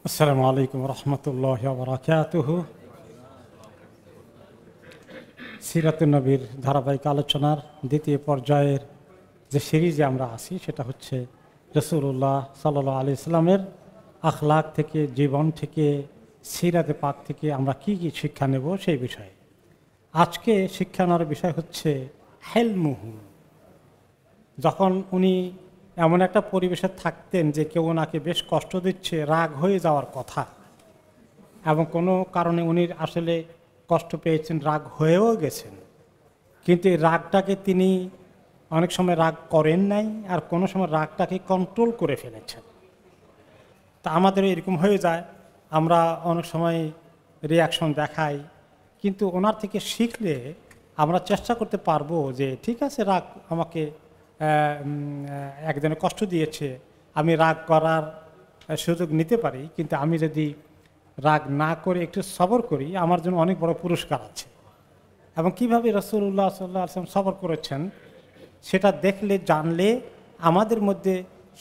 আসসালামু আলাইকুম রহমতুল্লাহ বারাকাতুহু। সিরাতুন নবীর ধারাবাহিক আলোচনার দ্বিতীয় পর্যায়ের যে সিরিজে আমরা আছি সেটা হচ্ছে রাসূলুল্লাহ সাল্লাল্লাহু আলাইহি সাল্লামের আখলাক থেকে, জীবন থেকে, সিরাতে পাক থেকে আমরা কি কি শিক্ষা নেব সেই বিষয়ে। আজকে শিক্ষা নেওয়ার বিষয় হচ্ছে হেলমুহু। যখন উনি এমন একটা পরিবেশে থাকতেন যে কেউ ওনাকে বেশ কষ্ট দিচ্ছে, রাগ হয়ে যাওয়ার কথা, এবং কোনো কারণে উনি আসলে কষ্ট পেয়েছেন, রাগ হয়েও গেছেন, কিন্তু এই রাগটাকে তিনি অনেক সময় রাগ করেন নাই, আর কোনো সময় রাগটাকে কন্ট্রোল করে ফেলেছেন। তা আমাদের এরকম হয়ে যায়, আমরা অনেক সময় রিয়াকশন দেখাই, কিন্তু ওনার থেকে শিখলে আমরা চেষ্টা করতে পারবো যে ঠিক আছে, রাগ আমাকে একজনে কষ্ট দিয়েছে, আমি রাগ করার সুযোগ নিতে পারি, কিন্তু আমি যদি রাগ না করে একটু সবর করি, আমার জন্য অনেক বড় পুরস্কার আছে। এবং কীভাবে রাসূলুল্লাহ সাল্লাল্লাহু আলাইহি ওয়াসাল্লাম সবর করেছেন সেটা দেখলে, জানলে আমাদের মধ্যে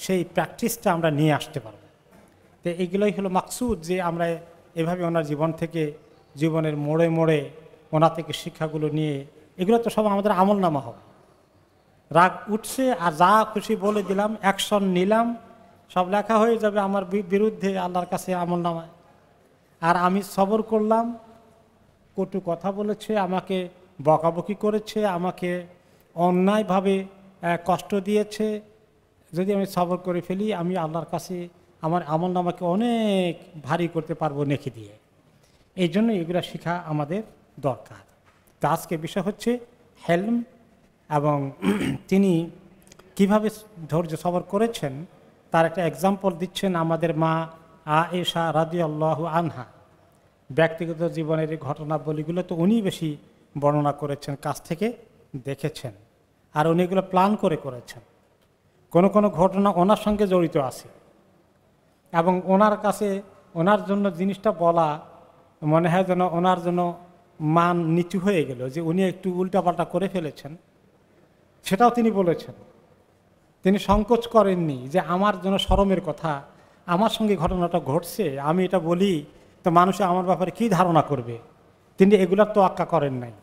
সেই প্র্যাকটিসটা আমরা নিয়ে আসতে পারব। তো এইগুলোই হলো মাকসুদ, যে আমরা এভাবে ওনার জীবন থেকে, জীবনের মোড়ে মোড়ে ওনার থেকে শিক্ষাগুলো নিয়ে, এগুলো তো সব আমাদের আমলনামা হবে। রাগ উঠছে আর যা খুশি বলে দিলাম, অ্যাকশন নিলাম, সব লেখা হয়ে যাবে আমার বিরুদ্ধে আল্লাহর কাছে আমলনামায়। আর আমি সবর করলাম, কটু কথা বলেছে, আমাকে বকাবকি করেছে, আমাকে অন্যায়ভাবে কষ্ট দিয়েছে, যদি আমি সবর করে ফেলি, আমি আল্লাহর কাছে আমার আমলনামাকে অনেক ভারী করতে পারবো নেকি দিয়ে। এই জন্য এগুলো শেখা আমাদের দরকার। তো আজকে বিষয় হচ্ছে হেলম, এবং তিনি কিভাবে ধৈর্য সবর করেছেন তার একটা এক্সাম্পল দিচ্ছেন আমাদের মা আয়েশা রাদিয়াল্লাহু আনহা। ব্যক্তিগত জীবনের এই ঘটনাবলীগুলো তো উনি বেশি বর্ণনা করেছেন, কাছ থেকে দেখেছেন, আর উনি এগুলো প্ল্যান করে করেছেন। কোনো কোনো ঘটনা ওনার সঙ্গে জড়িত আছে, এবং ওনার কাছে ওনার জন্য জিনিসটা বলা মনে হয় যেন ওনার জন্য মান নিচু হয়ে গেল, যে উনি একটু উল্টাপাল্টা করে ফেলেছেন, সেটাও তিনি বলেছেন। তিনি সংকোচ করেননি যে আমার জন্য শরমের কথা, আমার সঙ্গে ঘটনাটা ঘটছে, আমি এটা বলি তো মানুষে আমার ব্যাপারে কী ধারণা করবে। তিনি এগুলার তোয়াক্কা করেন নাই।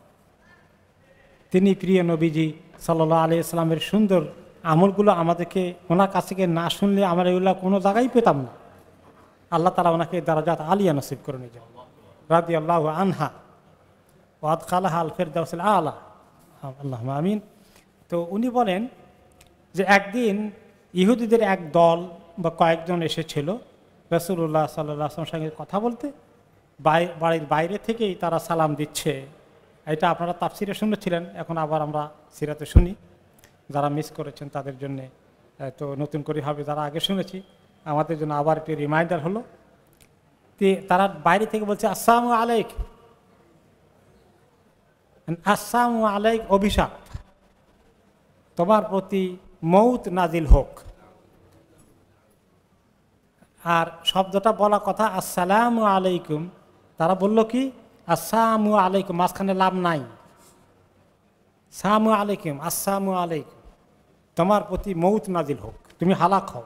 তিনি প্রিয় নবীজি সাল্লাল্লাহু আলাইহি সাল্লামের সুন্দর আমলগুলো আমাদেরকে ওনার কাছ থেকে না শুনলে আমরা এগুলো কোনো জায়গায় পেতাম না। আল্লাহ তাআলা ওনাকে দারাজাত আলিয়া নসিব করে নিয়ে যান, রাদিয়াল্লাহু আনহা ওয়া আদখালাহা আল ফিরদাউসিল আলা, আল্লাহুম্মা আমিন। তো উনি বলেন যে একদিন ইহুদিদের এক দল বা কয়েকজন এসেছিল রাসূলুল্লাহ সাল্লাল্লাহু আলাইহি ওয়াসাল্লামের সঙ্গে কথা বলতে। বাড়ির বাইরে থেকেই তারা সালাম দিচ্ছে। এটা আপনারা তাফসিরে শুনেছিলেন, এখন আবার আমরা সিরাতে শুনি। যারা মিস করেছেন তাদের জন্য তো নতুন করে হবে, যারা আগে শুনেছি আমাদের জন্য আবার একটি রিমাইন্ডার হলো। তারা বাইরে থেকে বলছে আসসালামু আলাইক, আসসালামু আলাইক অভিশাপ, তোমার প্রতি মৌত নাজিল হোক। আর শব্দটা বলা কথা আসসালামু আলাইকুম, তারা বলল কি আসসালামু আলাইকুম, মাঝখানে লাভ নাই, সালামু আলাইকুম, আসসালামু আলাইকুম, তোমার প্রতি মৌত নাজিল হোক, তুমি হালাক হও।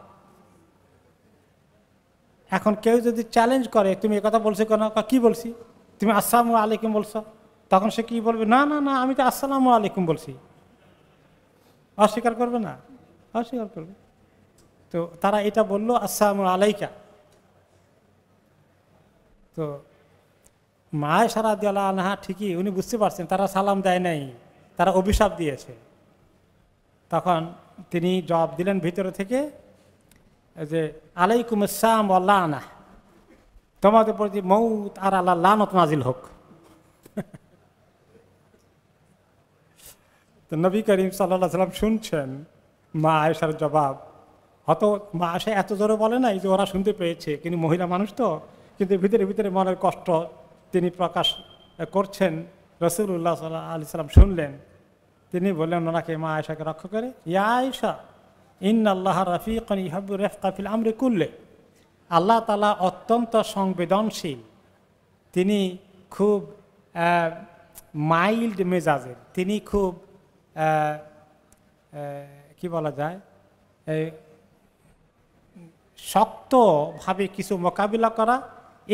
এখন কেউ যদি চ্যালেঞ্জ করে তুমি একথা বলছো কেন, কি বলছি, তুমি আসসালামু আলাইকুম বলছো, তখন সে কি বলবে, না না না, আমি তো আসসালামু আলাইকুম বলছি। অস্বীকার করবে না? অস্বীকার করবে। তো তারা এটা বললো আসসালামু আলাইকা। তো মা আয়েশা রাদিয়াল্লাহু আনহা ঠিকই উনি বুঝতে পারছেন তারা সালাম দেয় নাই, তারা অভিশাপ দিয়েছে। তখন তিনি জবাব দিলেন ভিতরে থেকে যে আলাইকুম আসসালাম ওয়া লানা, তোমাদের প্রতি মৌত আর আল্লাহ লানত নাজিল হোক। তো নবী করিম সাল্লাল্লাহু আলাইহি সাল্লাম শুনছেন মা আয়েশার জবাব। হয়তো মা আয়েশা এত জোরে বলে নাই যে ওরা শুনতে পেয়েছে, কিন্তু মহিলা মানুষ তো, কিন্তু ভিতরে ভিতরে মনের কষ্ট তিনি প্রকাশ করছেন। রাসূলুল্লাহ সাল্লাল্লাহু আলাইহি সাল্লাম শুনলেন, তিনি বললেন ওনাকে, মা আয়েশাকে রক্ষা করে, ইয়া আয়েশা ইন্নাল্লাহ রাফিকুন ইউহিব্বু রিফকা ফিল আমরি কুল্লি, আল্লাহ তাআলা অত্যন্ত সংবেদনশীল, তিনি খুব মাইল্ড মেজাজের, তিনি খুব কি বলা যায়, শক্তভাবে কিছু মোকাবিলা করা,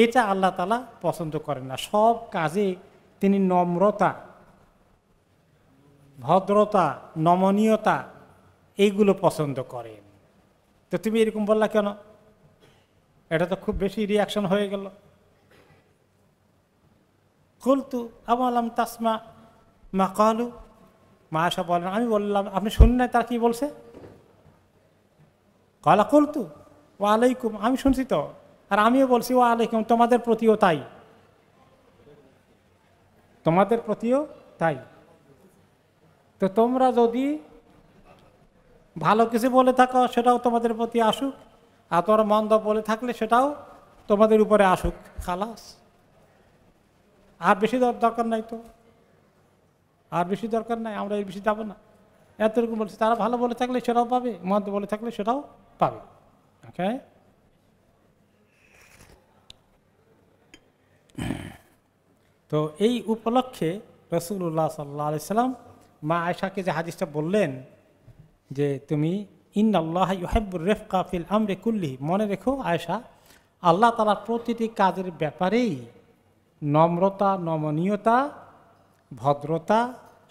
এটা আল্লাহ তাআলা পছন্দ করেন না। সব কাজে তিনি নম্রতা, ভদ্রতা, নমনীয়তা এইগুলো পছন্দ করেন। তো তুমি এরকম বললা কেন? এটা তো খুব বেশি রিয়াকশন হয়ে গেল। কুলতু আমালাম তাসমা মা কালু, মা আয়েশা বলেন আমি বললাম আপনি শুনুন না তারা কি বলছে? কালা কুলতু ওয়া আলাইকুম, আমি শুনছি তো, আর আমিও বলছি ওয়া আলাইকুম, তোমাদের প্রতিও তাই, তোমাদের প্রতিও তাই। তো তোমরা যদি ভালো কিছু বলে থাকো সেটাও তোমাদের প্রতি আসুক, আর তোমরা মন্দ বলে থাকলে সেটাও তোমাদের উপরে আসুক, খালাস। আর বেশি দরকার নাই, তো আর বেশি দরকার নাই, আমরা এর বেশি যাবো না। এতটুকু বলছি, তারা ভালো বলে থাকলে সেটাও পাবে, মন্দ বলে থাকলে সেটাও পাবে। ওকে, তো এই উপলক্ষে রাসূলুল্লাহ সাল্লাল্লাহু আলাইহি সাল্লাম মা আয়েশাকে যে হাদিসটা বললেন যে তুমি ইন্নাল্লাহা ইউহিব্বুর রিফকা ফিল আমরি কুল্লিহি, মনে রেখো আয়েশা, আল্লাহ তাআলা প্রতিটি কাজের ব্যাপারেই নম্রতা, নমনীয়তা, ভদ্রতা,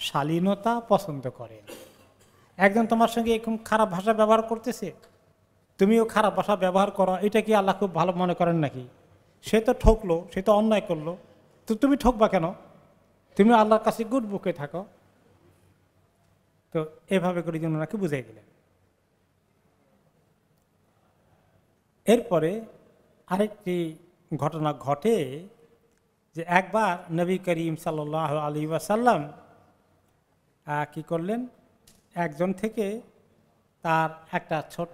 শালীনতা পছন্দ করেন। একজন তোমার সঙ্গে এরকম খারাপ ভাষা ব্যবহার করতেছে, তুমিও খারাপ ভাষা ব্যবহার করো, এটা কি আল্লাহ খুব ভালো মনে করেন নাকি? সে তো ঠকলো, সে তো অন্যায় করলো, তো তুমি ঠকবা কেন? তুমি আল্লাহর কাছে গুড বুকে থাকো। তো এভাবে করে যেন ওনাকে বুঝাই দিলেন। এরপরে আরেকটি ঘটনা ঘটে যে একবার নবী করিম সাল্লাল্লাহু আলাইহি ওয়াসাল্লাম কি করলেন, একজন থেকে তার একটা ছোট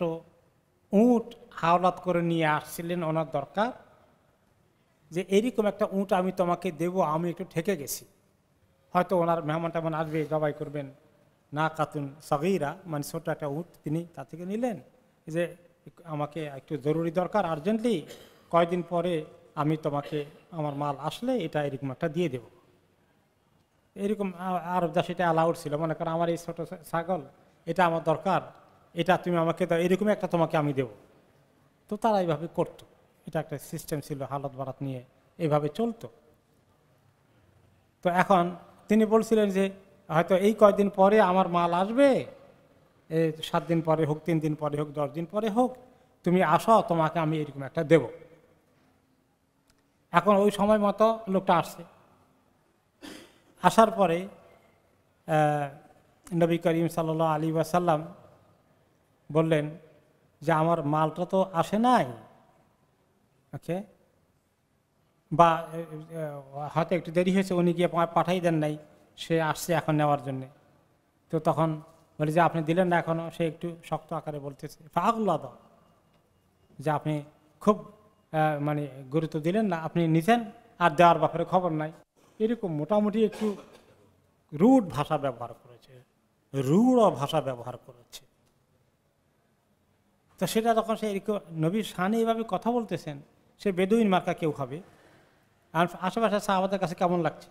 উট হাওলাত করে নিয়ে আসছিলেন, ওনার দরকার যে এরকম একটা উট আমি তোমাকে দেব, আমি একটু ঠেকে গেছি। হয়তো ওনার মেহমান টেমন আসবে, জবাই করবেন, না কাতুন সগীরা মানে ছোট একটা উট, তিনি তা থেকে নিলেন যে আমাকে একটু জরুরি দরকার, আর্জেন্টলি, কয়েকদিন পরে আমি তোমাকে আমার মাল আসলে এটা এরকম একটা দিয়ে দেব। এরকম আরব দেশে এটা অ্যালাউড ছিল, মনে করো আমার এই ছোট ছাগল এটা আমার দরকার, এটা তুমি আমাকে দাও, এরকম একটা তোমাকে আমি দেব। তো তারা এইভাবে করতো, এটা একটা সিস্টেম ছিল, হালত বারাত নিয়ে এইভাবে চলতো। তো এখন তিনি বলছিলেন যে হয়তো এই কয়েকদিন পরে আমার মাল আসবে, 7 দিন পরে হোক, 3 দিন পরে হোক, 10 দিন পরে হোক, তুমি আসো, তোমাকে আমি এরকম একটা দেব। এখন ওই সময় মতো লোকটা আসছে, আসার পরে নবী করিম সাল্লাল্লাহু আলাইহি ওয়াসাল্লাম বললেন যে আমার মালটা তো আসে নাই, ওকে, বা হয়তো একটু দেরি হয়েছে, উনি গিয়ে পাঠাই দেন নাই, সে আসছে এখন নেওয়ার জন্যে। তো তখন বলে যে আপনি দিলেন না এখনো, সে একটু শক্ত আকারে বলতেছে ফাগলাদ, যে আপনি খুব মানে গুরুত্ব দিলেন না, আপনি নিছেন আর দেওয়ার ব্যাপারে খবর নাই, এরকম মোটামুটি একটু রুড ভাষা ব্যবহার করেছে, রূঢ় ভাষা ব্যবহার করেছে। তো সেটা যখন সে এরকম নবীর শানে এইভাবে কথা বলতেছেন, সে বেদুইন মার্কা কেউ হবে, আর আশেপাশে সাহাবাদের কাছে কেমন লাগছে?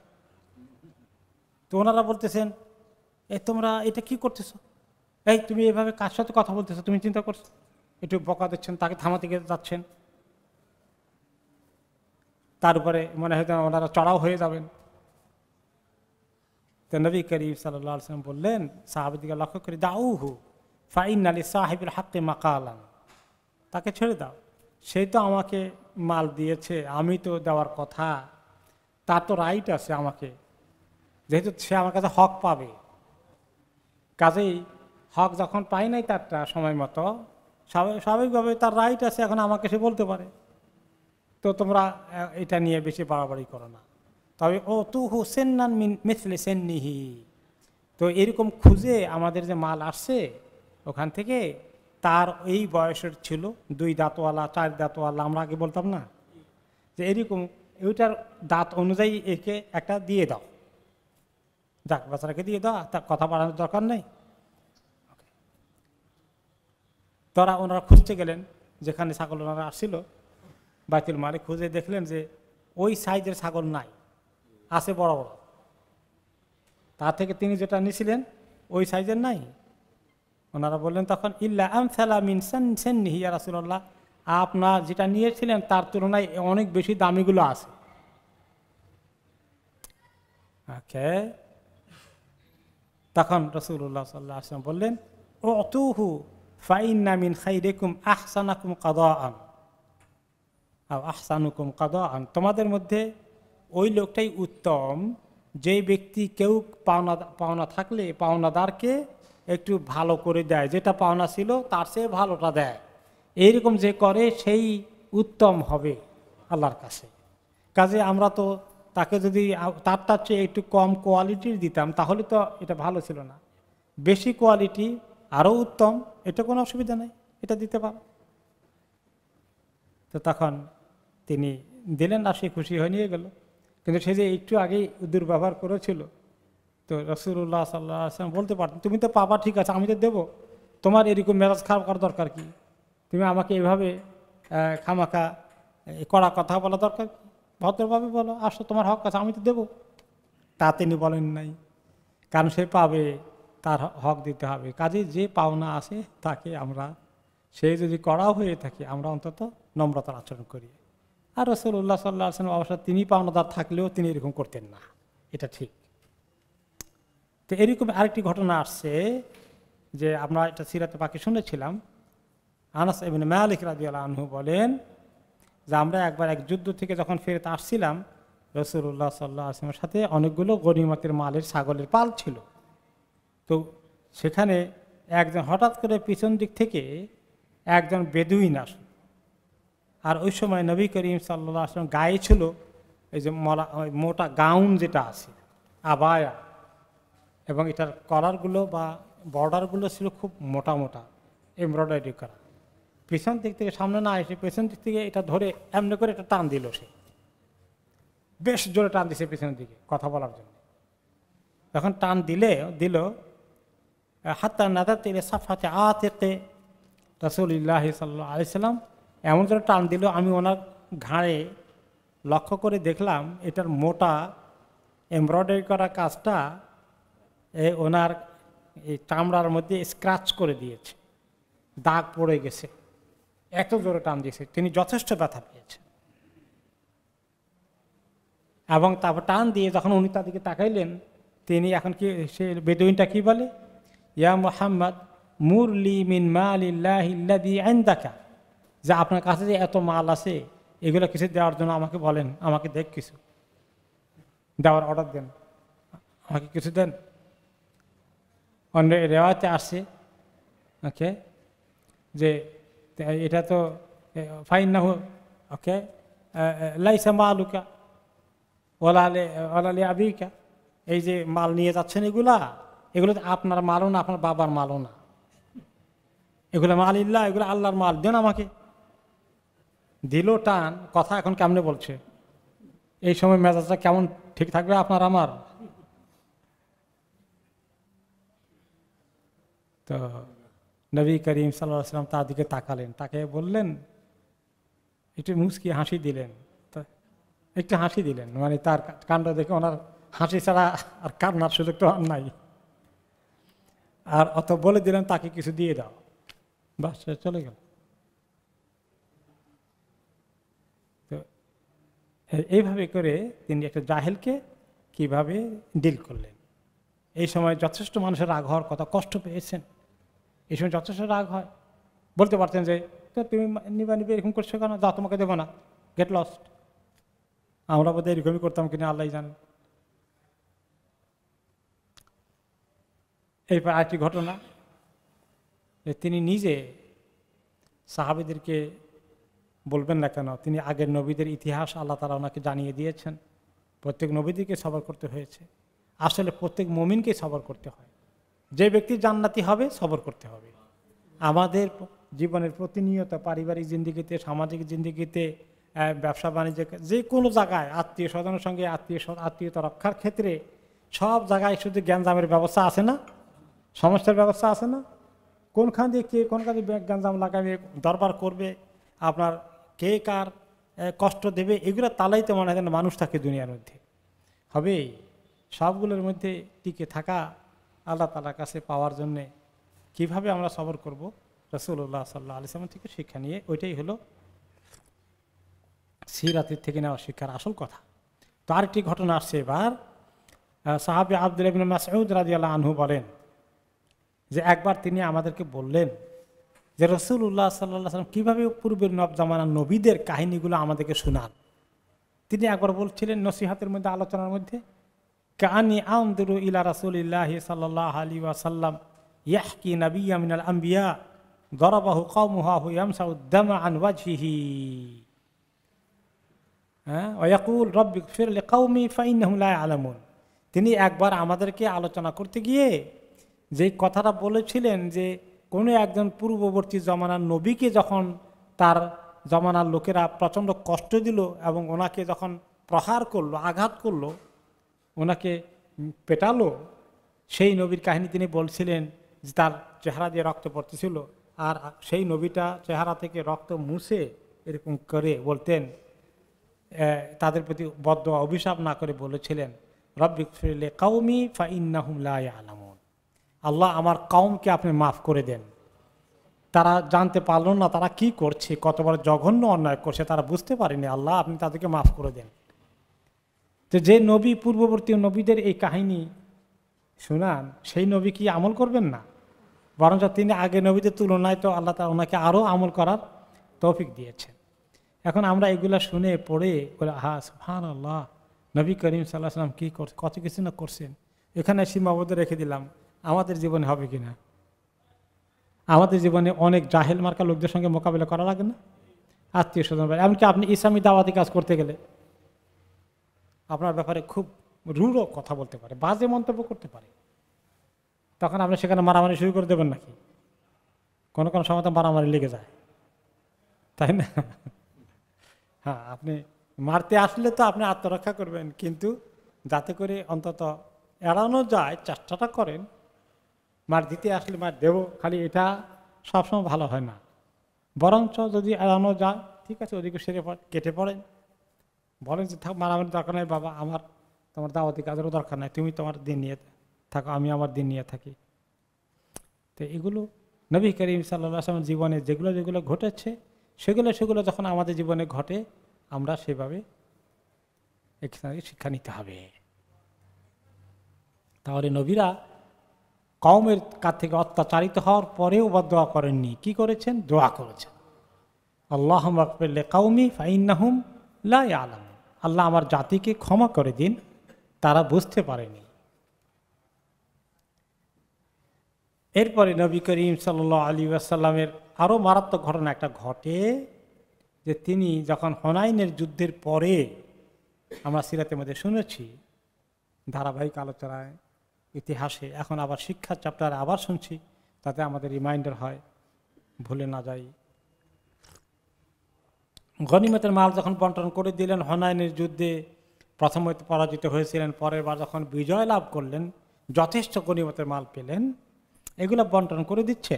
তো ওনারা বলতেছেন তোমরা এটা কি করতেছো, এই তুমি এইভাবে কার সাথে কথা বলতেছো, তুমি চিন্তা করছো? একটু বকা দিচ্ছেন, তাকে থামাতে যাচ্ছেন, তার উপরে মনে হয় ওনারা চড়াও হয়ে যাবেন। তো নবী করিম সাল্লাল্লাহু আলাইহি ওয়াসাল্লাম বললেন সাহাবাদিকে লক্ষ্য করে, দাউহু ফাইন্না লিসাহিবিল হাক্কি মাকালান, তাকে ছেড়ে দাও, সে তো আমাকে মাল দিয়েছে, আমি তো দেওয়ার কথা, তার তো রাইট আছে আমাকে, যেহেতু সে আমার কাছে হক পাবে, কাজেই হক যখন পাই নাই তারটা সময় মতো, স্বাভাবিকভাবে তার রাইট আছে, এখন আমাকে সে বলতে পারে। তো তোমরা এটা নিয়ে বেশি বাড়াবাড়ি করো না। তবে ও তু হুসেন্নান মিথলে সেন্নিহি, তো এরকম খুঁজে আমাদের যে মাল আসছে ওখান থেকে, তার এই বয়সের ছিল 2 দাঁতওয়ালা 4 দাঁতওয়ালা, আমরা আগে বলতাম না, যে এরকম ওইটার দাঁত অনুযায়ী একে একটা দিয়ে দাও, যাক বাচ্চাকে দিয়ে দাও, তার কথা বাড়ানোর দরকার নেই। তারা ওনারা খুঁজতে গেলেন যেখানে ছাগল ওনারা আসছিল, বাইতুল মালে খুঁজে দেখলেন যে ওই সাইজের ছাগল নাই, আছে বড় বড়, তার থেকে তিনি যেটা নিয়েছিলেন ওই সাইজের নাই। ওনারা বললেন তখন ইল্লা আমসালা মিন সেন্নিহি ইয়া রাসূলুল্লাহ, আপনার যেটা নিয়েছিলেন তার তুলনায় অনেক বেশি দামিগুলো আছে। ওকে, তখন রাসূলুল্লাহ সাল্লাল্লাহু আলাইহি ওয়াসাল্লাম বললেন, উতুহু ফাইন্না মিন খাইরিকুম আহসানাকুম কাদাআন আও আহসানুকুম কাদাআন, তোমাদের মধ্যে ওই লোকটাই উত্তম যে ব্যক্তি কেউ পাওনা থাকলে পাওনাদারকে একটু ভালো করে দেয়, যেটা পাওনা ছিল তার চেয়ে ভালোটা দেয়, এইরকম যে করে সেই উত্তম হবে আল্লাহর কাছে। কাজে আমরা তো তাকে যদি তার চেয়ে একটু কম কোয়ালিটির দিতাম তাহলে তো এটা ভালো ছিল না। বেশি কোয়ালিটি আরও উত্তম, এটা কোনো অসুবিধা নেই, এটা দিতে পারো। তো তখন তিনি দিলেন না, সে খুশি হয়ে নিয়ে গেল। কিন্তু সে যে একটু আগেই দুর্ব্যবহার করেছিল, তো রাসূলুল্লাহ সাল্লাল্লাহু আলাইহি ওয়াসাল্লাম বলতে পারতেন, তুমি তো পাবা ঠিক আছে, আমি তো দেবো, তোমার এরকম মেজাজ খারাপ করার দরকার কি? তুমি আমাকে এভাবে খামাখা কড়া কথা বলা দরকার কি? ভদ্রভাবে বলো, আসো তোমার হক আছে, আমি তো দেবো। তা তিনি বলেন নাই, কারণ সে পাবে, তার হক দিতে হবে। কাজে যে পাওনা আছে তাকে আমরা, সে যদি কড়া হয়ে থাকে আমরা অন্তত নম্রতার আচরণ করি। আর রাসূলুল্লাহ সাল্লাল্লাহু আলাইহি ওয়াসাল্লাম অবশ্য তিনি পাওনাদার থাকলেও তিনি এরকম করতেন না, এটা ঠিক। তো এরকম আরেকটি ঘটনা আসছে যে আমরা এটা সিরাতে পাকি শুনেছিলাম। আনাস ইবনে মালিক রাদিয়াল্লাহু আনহু বলেন যে আমরা একবার এক যুদ্ধ থেকে যখন ফেরত আসছিলাম, রাসূলুল্লাহ সাল্লাল্লাহু আলাইহি ওয়াসাল্লামের সাথে অনেকগুলো গনিমতের মালের ছাগলের পাল ছিল। তো সেখানে একজন হঠাৎ করে পিছন দিক থেকে একজন বেদুইন আসল। আর ওই সময় নবী করিম সাল্লাল্লাহু আলাইহি ওয়াসাল্লাম গায়ে ছিল এই যে মোটা গাউন যেটা আছে, আবায়া, এবং এটার কলারগুলো বা বর্ডারগুলো ছিল খুব মোটা মোটা এমব্রয়ডারি করা। পেছন দিক থেকে সামনে না এসে পেছন দিক থেকে এটা ধরে এমনি করে একটা টান দিল, সে বেশ জোরে টান দিছে পেছনের দিকে কথা বলার জন্য। যখন টান দিল হাত্তা নাদার তেলে সাফাতে আতেতে রাসূলুল্লাহ সাল্লাল্লাহু আলাইহি ওয়াসাল্লাম এমন জোরে টান দিল, আমি ওনার ঘাড়ে লক্ষ্য করে দেখলাম এটার মোটা এমব্রয়ডারি করা কাজটা ওনার এই চামড়ার মধ্যে স্ক্র্যাচ করে দিয়েছে, দাগ পড়ে গেছে, এত জোরে টান দিয়েছে, তিনি যথেষ্ট ব্যথা পেয়েছেন। এবং তারপর টান দিয়ে যখন উনি তার দিকে তাকাইলেন, তিনি এখন কি, সে বেদুইনটা কি বলে, ইয়া মুহাম্মদ মুরলি মিন মালিল্লাহি আল্লাযী ইনদাকা, যে আপনার কাছে যে এত মাল আছে এগুলো কিছু দেওয়ার জন্য আমাকে বলেন, আমাকে দেখ কিছু দেওয়ার অর্ডার দেন, আমাকে কিছু দেন। অন্য রেওয়াতে আসছে ওকে যে এটা তো ফাইন্নাহু ওকে লাইসা মালুকা ওয়ালা লিআবিকা, এই যে মাল নিয়ে যাচ্ছেন এগুলো আপনার মালও না, আপনার বাবার মালও না, এগুলো মালিল্লাহ, এগুলো আল্লাহর মাল, দেন আমাকে। দিল টান, কথা এখন কেমনে বলছে, এই সময় মেজাজটা কেমন ঠিক থাকবে আপনার আমার? তো নবী করিম সাল্লাল্লাহু আলাইহি ওয়াসাল্লাম তার দিকে তাকালেন, তাকে বললেন, একটু মুচকি হাসি দিলেন, একটু হাসি দিলেন, মানে তার কাণ্ড দেখে ওনার হাসি ছাড়া আর কান্নার সুযোগ তো আর নাই। আর অত বলে দিলেন তাকে কিছু দিয়ে দাও, বাস চলে গেল। তো এইভাবে করে তিনি একটা জাহেলকে কিভাবে ডিল করলেন। এই সময় যথেষ্ট মানুষের রাগ হওয়ার কথা, কষ্ট পেয়েছেন, এই সময় যথেষ্ট রাগ হয়। বলতে পারতেন যে তো তুমি নিবে এরকম করছো কেন, যা তোমাকে দেবো না, গেট লস্ট। আমরা বোধহয় এরকমই করতাম কিনা আল্লাহ জানেন। এরপর আরেকটি ঘটনা, তিনি নিজে সাহাবীদেরকে বলবেন না কেন, তিনি আগের নবীদের ইতিহাস আল্লাহ তাআলা ওনাকে জানিয়ে দিয়েছেন। প্রত্যেক নবীদেরকে সবর করতে হয়েছে, আসলে প্রত্যেক মুমিনকে সবর করতে হয়। যে ব্যক্তি জান্নাতি হবে সবর করতে হবে। আমাদের জীবনের প্রতিনিয়ত পারিবারিক জিন্দিগিতে, সামাজিক জিন্দিগিতে, ব্যবসা বাণিজ্য, যে কোনো জায়গায় আত্মীয় স্বজনের সঙ্গে আত্মীয়তা রক্ষার ক্ষেত্রে সব জায়গায় শুধু জ্ঞানজামের ব্যবস্থা আছে না, সমস্যার ব্যবস্থা আছে না। কোনখান দিয়ে কে কোনখান দিয়ে জ্ঞানজাম লাগাবে, দরবার করবে, আপনার কে কার কষ্ট দেবে, এগুলো তালাইতে মনে হয় মানুষ থাকে দুনিয়ার মধ্যে। হবে সবগুলোর মধ্যে টিকে থাকা আল্লাহ তাআলার কাছে পাওয়ার জন্যে কীভাবে আমরা সবর করব, রাসূলুল্লাহ সাল্লাল্লাহু আলাইহি ওয়াসাল্লাম থেকে শিক্ষা নিয়ে ওইটাই হলো সিরাতের থেকে নেওয়া শিক্ষার আসল কথা। তো আরেকটি ঘটনা আসছে এবার। সাহাবী আব্দুল্লাহ ইবনে মাসউদ রাদিয়াল্লাহু আনহু বলেন যে একবার তিনি আমাদেরকে বললেন যে রাসূলুল্লাহ সাল্লাল্লাহু আলাইহি ওয়াসাল্লাম কিভাবে পূর্বের জামানার নবীদের কাহিনীগুলো আমাদেরকে শোনান। তিনি একবার বলছিলেন নসিহাতের মধ্যে, আলোচনার মধ্যে, কাআনি আনদুরু ইলা রাসূলিল্লাহি সাল্লাল্লাহু আলাইহি ওয়াসাল্লাম ইয়াহকি নাবিয়্যা মিনাল আম্বিয়া দরাবাহু কওমুহু ইয়ামসাউ দামা আন ওয়াজহিহি ওয়া ইয়াকুল রাব্বিগফির লিকাওমি ফাইন্নাহুম লা ইয়ালামুন। তিনি একবার আমাদেরকে আলোচনা করতে গিয়ে যে কথাটা বলেছিলেন যে কোনো একজন পূর্ববর্তী জমানার নবীকে যখন তার জমানার লোকেরা প্রচণ্ড কষ্ট দিল এবং ওনাকে যখন প্রহার করলো, আঘাত করলো, ওনাকে পেটালো, সেই নবীর কাহিনী তিনি বলছিলেন যে তার চেহারা দিয়ে রক্ত পড়তেছিল, আর সেই নবীটা চেহারা থেকে রক্ত মুছে এরকম করে বলতেন, তাদের প্রতি বদদোয়া অভিশাপ না করে বলেছিলেন, রব্বিগফির লিকাওমি ফাইন্নাহুম লা ইয়ালামুন। আল্লাহ আমার কওমকে আপনি মাফ করে দেন, তারা জানতে পারলো না তারা কি করছে, কত বড় জঘন্য অন্যায় করছে, তারা বুঝতে পারেনি, আল্লাহ আপনি তাদেরকে মাফ করে দেন। তো যে নবী পূর্ববর্তী নবীদের এই কাহিনী শুনান, সেই নবী কি আমল করবেন না? বরঞ্চ তিনি আগে নবীদের তুলনায় তো আল্লাহ তাআলা ওনাকে আরও আমল করার তৌফিক দিয়েছেন। এখন আমরা এগুলা শুনে পড়ে বলে, হা সুবহানাল্লাহ, নবী করিম সাল্লাল্লাহু আলাইহি ওয়াসাল্লাম কি করছে, কত কিছু না করছেন, এখানে সীমাবদ্ধ রেখে দিলাম। আমাদের জীবনে হবে কিনা? আমাদের জীবনে অনেক জাহেল মার্কা লোকদের সঙ্গে মোকাবিলা করা লাগে না? আত্মীয় স্বজন, এমনকি আপনি ইসলামী দাওয়াতি কাজ করতে গেলে আপনার ব্যাপারে খুব রূঢ় কথা বলতে পারে, বাজে মন্তব্য করতে পারে, তখন আপনি সেখানে মারামারি শুরু করে দেবেন নাকি? কোনো কোনো সময় তো মারামারি লেগে যায়, তাই না? হ্যাঁ, আপনি মারতে আসলে তো আপনি আত্মরক্ষা করবেন, কিন্তু যাতে করে অন্তত এড়ানো যায় চেষ্টাটা করেন। মার দিতে আসলে মার দেব খালি, এটা সবসময় ভালো হয় না। বরঞ্চ যদি এড়ানো যায়, ঠিক আছে, ওদিকে সেরে কেটে পড়েন, বলেন যে থাক, মারামারি দরকার নাই বাবা, আমার তোমার দাওয়াতি কাজেরও দরকার নাই, তুমি তোমার দিন নিয়ে থাকো, আমি আমার দিন নিয়ে থাকি। তো এগুলো নবী করিম সাল্লাল্লাহু আলাইহি ওয়াসাল্লামের জীবনে যেগুলো যেগুলো ঘটেছে, সেগুলো যখন আমাদের জীবনে ঘটে, আমরা সেভাবে এখানে শিক্ষা নিতে হবে। তাহলে নবীরা কওমের কাছ থেকে অত্যাচারিত হওয়ার পরেও বদদোয়া করেননি, কি করেছেন? দোয়া করেছেন, আল্লাহুম্মা গফির লিকাওমি ফাইন্নাহুম লা ইয়ালামুন। আল্লাহ আমার জাতিকে ক্ষমা করে দিন, তারা বুঝতে পারেনি। এরপরে নবী করিম সাল্লাল্লাহু আলাইহি ওয়াসাল্লামের আরও মারাত্মক ঘটনা একটা ঘটে, যে তিনি যখন হুনাইনের যুদ্ধের পরে, আমরা সিরাতের মধ্যে শুনেছি, ধারাবাহিক আলোচনায়, ইতিহাসে, এখন আবার শিক্ষার চ্যাপ্টারে আবার শুনছি, তাতে আমাদের রিমাইন্ডার হয়, ভুলে না যাই। গনিমতের মাল যখন বন্টন করে দিলেন, হুনাইনের যুদ্ধে প্রথমে পরাজিত হয়েছিলেন, পরের বার যখন বিজয় লাভ করলেন, যথেষ্ট গনিমতের মাল পেলেন, এগুলো বন্টন করে দিচ্ছে।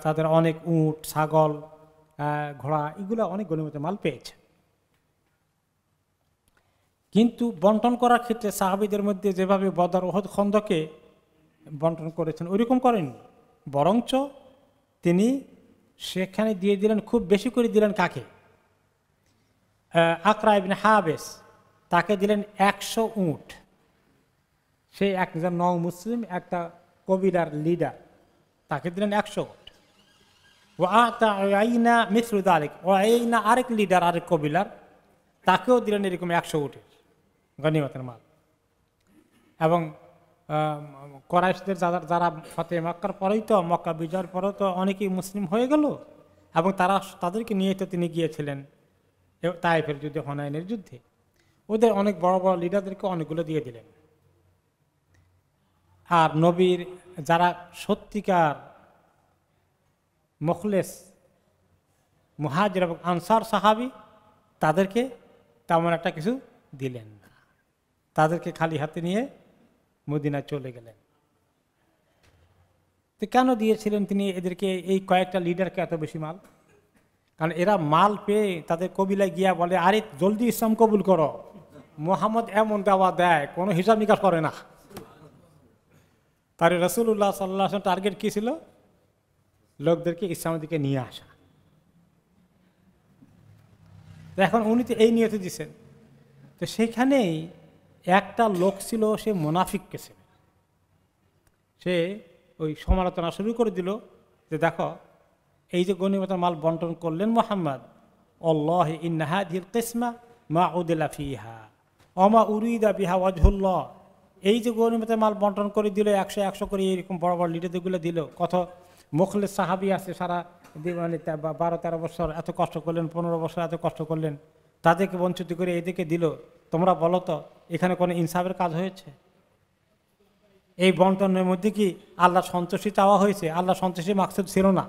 তাদের অনেক উট, ছাগল, ঘোড়া, এগুলো অনেক গনিমতের মাল পেয়েছে। কিন্তু বন্টন করার ক্ষেত্রে সাহাবীদের মধ্যে যেভাবে বদর, উহুদ, খন্দকে বন্টন করেছেন ওইরকম করেননি, বরঞ্চ তিনি সেখানে দিয়ে দিলেন, খুব বেশি করে দিলেন কাকে? আকরা ইবনে হাবেস, তাকে দিলেন 100 উট। সেই একজন নও মুসলিম, একটা কবিরার লিডার, তাকে দিলেন 100 উট। ওয়াতা উয়াইনা মিসলু যালিক, উয়াইনা আরেক লিডার, আরেক কবিলার, তাকেও দিলেন এরকম 100 উটের গনিমতের মাল। এবং কুরাইশদের যারা ফতে মক্কার পরেই তো, মক্কা বিজয়ের পরেও তো অনেকেই মুসলিম হয়ে গেল, এবং তাদেরকে নিয়ে তো তিনি গিয়েছিলেন তায়েফের যুদ্ধে, হুনাইনের যুদ্ধে। ওদের অনেক বড় বড় লিডারদেরকে অনেকগুলো দিয়ে দিলেন। আর নবীর যারা সত্যিকার মুখলেস মুহাজির এবং আনসার সাহাবী, তাদেরকে তেমন একটা কিছু দিলেন না, তাদেরকে খালি হাতে নিয়ে মদিনায় চলে গেলেন। তো কেন দিয়েছিলেন তিনি এদেরকে, এই কয়েকটা লিডারকে এত বেশি মাল? কারণ এরা মাল পেয়ে তাদের কবিলায় গিয়া বলে, আরে জলদি ইসলাম কবুল করো, মুহাম্মদ এমন দাওয়া দেয়, কোনো হিসাব নিকাশ করে না। তার রাসূলুল্লাহ সাল্লাল্লাহু আলাইহি ওয়াসাল্লাম টার্গেট কি ছিল? লোকদেরকে ইসলামের দিকে নিয়ে আসা। তো এখন উনি তো এই নিয়তে দিচ্ছেন। তো সেখানেই একটা লোক ছিল, সে মুনাফিককে ছিল, সে ওই সমালোচনা শুরু করে দিল যে দেখো এই যে গনিমতের মাল বন্টন করলেন মুহাম্মদ, আল্লাহ ইন্না হাযিহিল কিসমা মা উদিলা ফিহা ওমা উরিদা বিহা ওয়াজহুল্লাহ। এই যে গনিমতের মাল বন্টন করে দিল 100 করে, এরকম বড় বড় লিডারগুলো দিল, কত মুখলেস সাহাবী আছে সারা মানে 12-13 বছর এত কষ্ট করলেন, 15 বছর এত কষ্ট করলেন, তাদেরকে বঞ্চিত করে এদিকে দিল। তোমরা বলো তো এখানে কোনো ইনসাফের কাজ হয়েছে? এই বন্টনের মধ্যে কি আল্লাহ সন্তুষ্টি চাওয়া হয়েছে? আল্লাহ সন্তুষ্টি মাকসুদ ছিল না,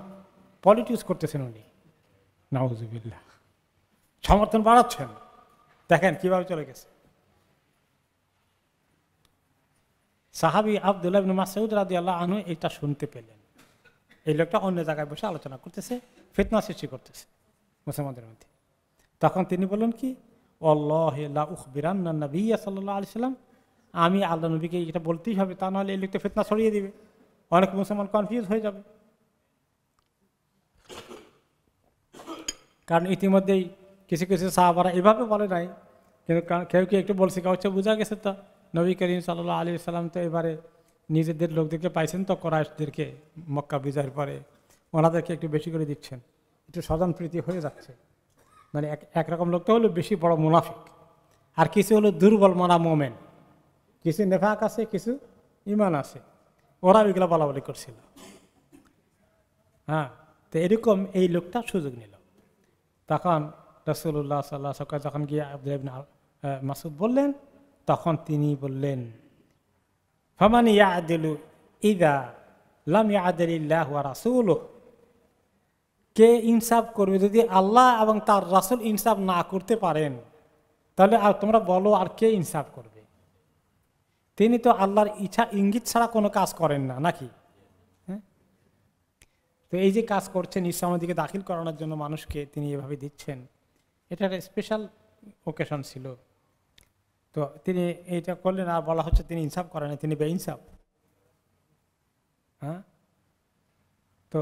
পলিটিক্স করতেছেন উনি। নাউজুবিল্লাহ, সমর্থন বাড়াচ্ছেন। দেখেন কিভাবে চলে গেছে। সাহাবী আব্দুল্লাহ ইবনে মাসউদ রাদিয়াল্লাহু আনহু এটা শুনতে পেলেন। এই লোকটা অন্য জায়গায় বসে আলোচনা করতেছে, ফিতনা সৃষ্টি করতেছে মুসলমানদের মধ্যে। তখন তিনি বললেন কি, আল্লাহি লা উখবিরান্না নাবিয়্যা সাল্লাল্লাহু আলাইহি সাল্লাম, আমি আল্লাহ নবীকে এটা বলতেই হবে, তা নাহলে এই লোকটা ফিতনা ছড়িয়ে দিবে, অনেক মুসলমান কনফিউজ হয়ে যাবে। কারণ ইতিমধ্যেই কিছু কিছু সাহাবারা এভাবে বলে নাই, কিন্তু কেউ কি একটু বলছে, কাউকে বোঝা গেছে তো নবী করিম সাল্লাল্লাহু আলাইহি সাল্লাম তো এবারে নিজেদের লোকদেরকে পাইছেন তো, কুরাইশদেরকে মক্কা বিজয়ের পরে ওনাদেরকে একটু বেশি করে দিচ্ছেন, একটু স্বজনপ্রীতি হয়ে যাচ্ছে। মানে একরকম লোকটা হলো বেশি বড় মুনাফিক, আর কিছু হলো দুর্বল মনা মোমেন, কিছু নেফাক আছে, কিছু ইমান আছে, ওরা ওইগুলো বলা বলি করছিল। হ্যাঁ, তো এরকম এই লোকটা সুযোগ নিল। তখন রাসূলুল্লাহ সাল্লাল্লাহু আলাইহি ওয়াসাল্লাম যখন গিয়ে আব্দুল্লাহ ইবনে মাসউদ বললেন, তখন তিনি বললেন, ফামান ইয়াদিলু ইযা লাম ইয়াদিলিল্লাহু ওয়া রাসূলুহু, কে ইনসাফ করবে যদি আল্লাহ এবং তার রাসূল ইনসাফ না করতে পারেন, তাহলে আর তোমরা বলো আর কে ইনসাফ করবে? তিনি তো আল্লাহর ইচ্ছা ইঙ্গিত ছাড়া কোনো কাজ করেন না, নাকি? হ্যাঁ, তো এই যে কাজ করছেন ইসলামের দিকে দাখিল করানোর জন্য মানুষকে তিনি এভাবে দিচ্ছেন, এটা একটা স্পেশাল ওকেশন ছিল। তো তিনি এইটা করলেন, আর বলা হচ্ছে তিনি ইনসাফ করেন না, তিনি বেইনসাফ। হ্যাঁ, তো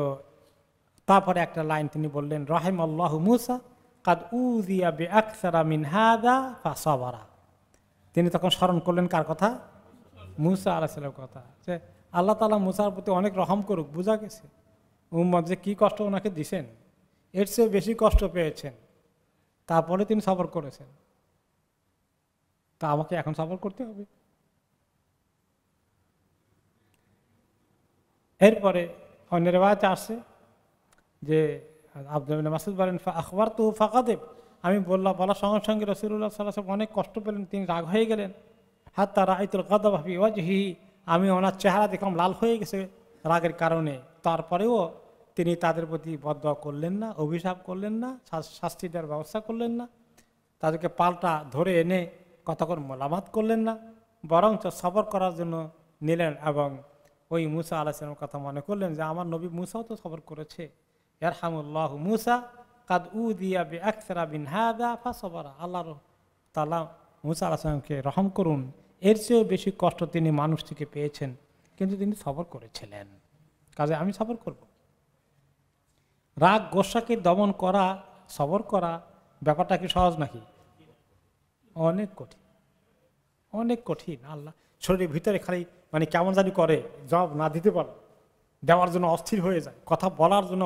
তারপরে একটা লাইন তিনি বললেন, রাহিমাল্লাহু মূসা কাদ উযিয়া বিআকসারা মিন হাযা ফাসাবারা। তিনি তখন স্মরণ করলেন কার কথা? মূসা আলাইহিস সালামের কথা, যে আল্লাহ তাআলা মূসার প্রতি অনেক রহম করুক, বোঝা গেছে উম্মত যে কি কষ্ট ওনাকে দিছেন, এর চেয়ে বেশি কষ্ট পেয়েছেন, তারপরে তিনি সবর করেছেন, তা আমাকে এখন সবর করতে হবে। এরপরে অন্য রিওয়ায়াতে আসছে যে আব্দুল্লাহ ইবনে মাসউদ বলেন, আখবারতুহু ফাকাদিব, আমি বলার সঙ্গে সঙ্গে রাসূলুল্লাহ সাল্লাল্লাহু আলাইহি ওয়াসাল্লাম অনেক কষ্ট পেলেন, তিনি রাগ হয়ে গেলেন। হাত্তা রাআইতুল গাদাব ফি ওয়াজহিহি, আমি ওনার চেহারা দেখলাম লাল হয়ে গেছে রাগের কারণে। তারপরেও তিনি তাদের প্রতি বদদোয়া করলেন না, অভিশাপ করলেন না, শাস্তি দেওয়ার ব্যবস্থা করলেন না, তাদেরকে পাল্টা ধরে এনে কতক্ষণ মোলামাত করলেন না, বরঞ্চ সবর করার জন্য নিলেন এবং ওই মূসা আলাইহিস সালামের কথা মনে করলেন যে আমার নবী মূসাও তো সবর করেছে। ইয়ারহামুল্লাহু মূসা কাদ উযিয়া বিআকসারা মিন হাযা ফাসাবারা, আল্লাহ তাআলা মূসা আলাইহিস সালামকে রহম করুন, এর চেয়েও বেশি কষ্ট তিনি মানুষ থেকে পেয়েছেন, কিন্তু তিনি সবর করেছিলেন, কাজে আমি সবর করব। রাগ গোসাকে দমন করা, সবর করা ব্যাপারটা কি সহজ নাকি? অনেক কঠিন, অনেক কঠিন। আল্লাহ শরীরের ভিতরে খালি মানে কেমন জানি করে, জবাব না দিতে পারো, দেওয়ার জন্য অস্থির হয়ে যায়, কথা বলার জন্য,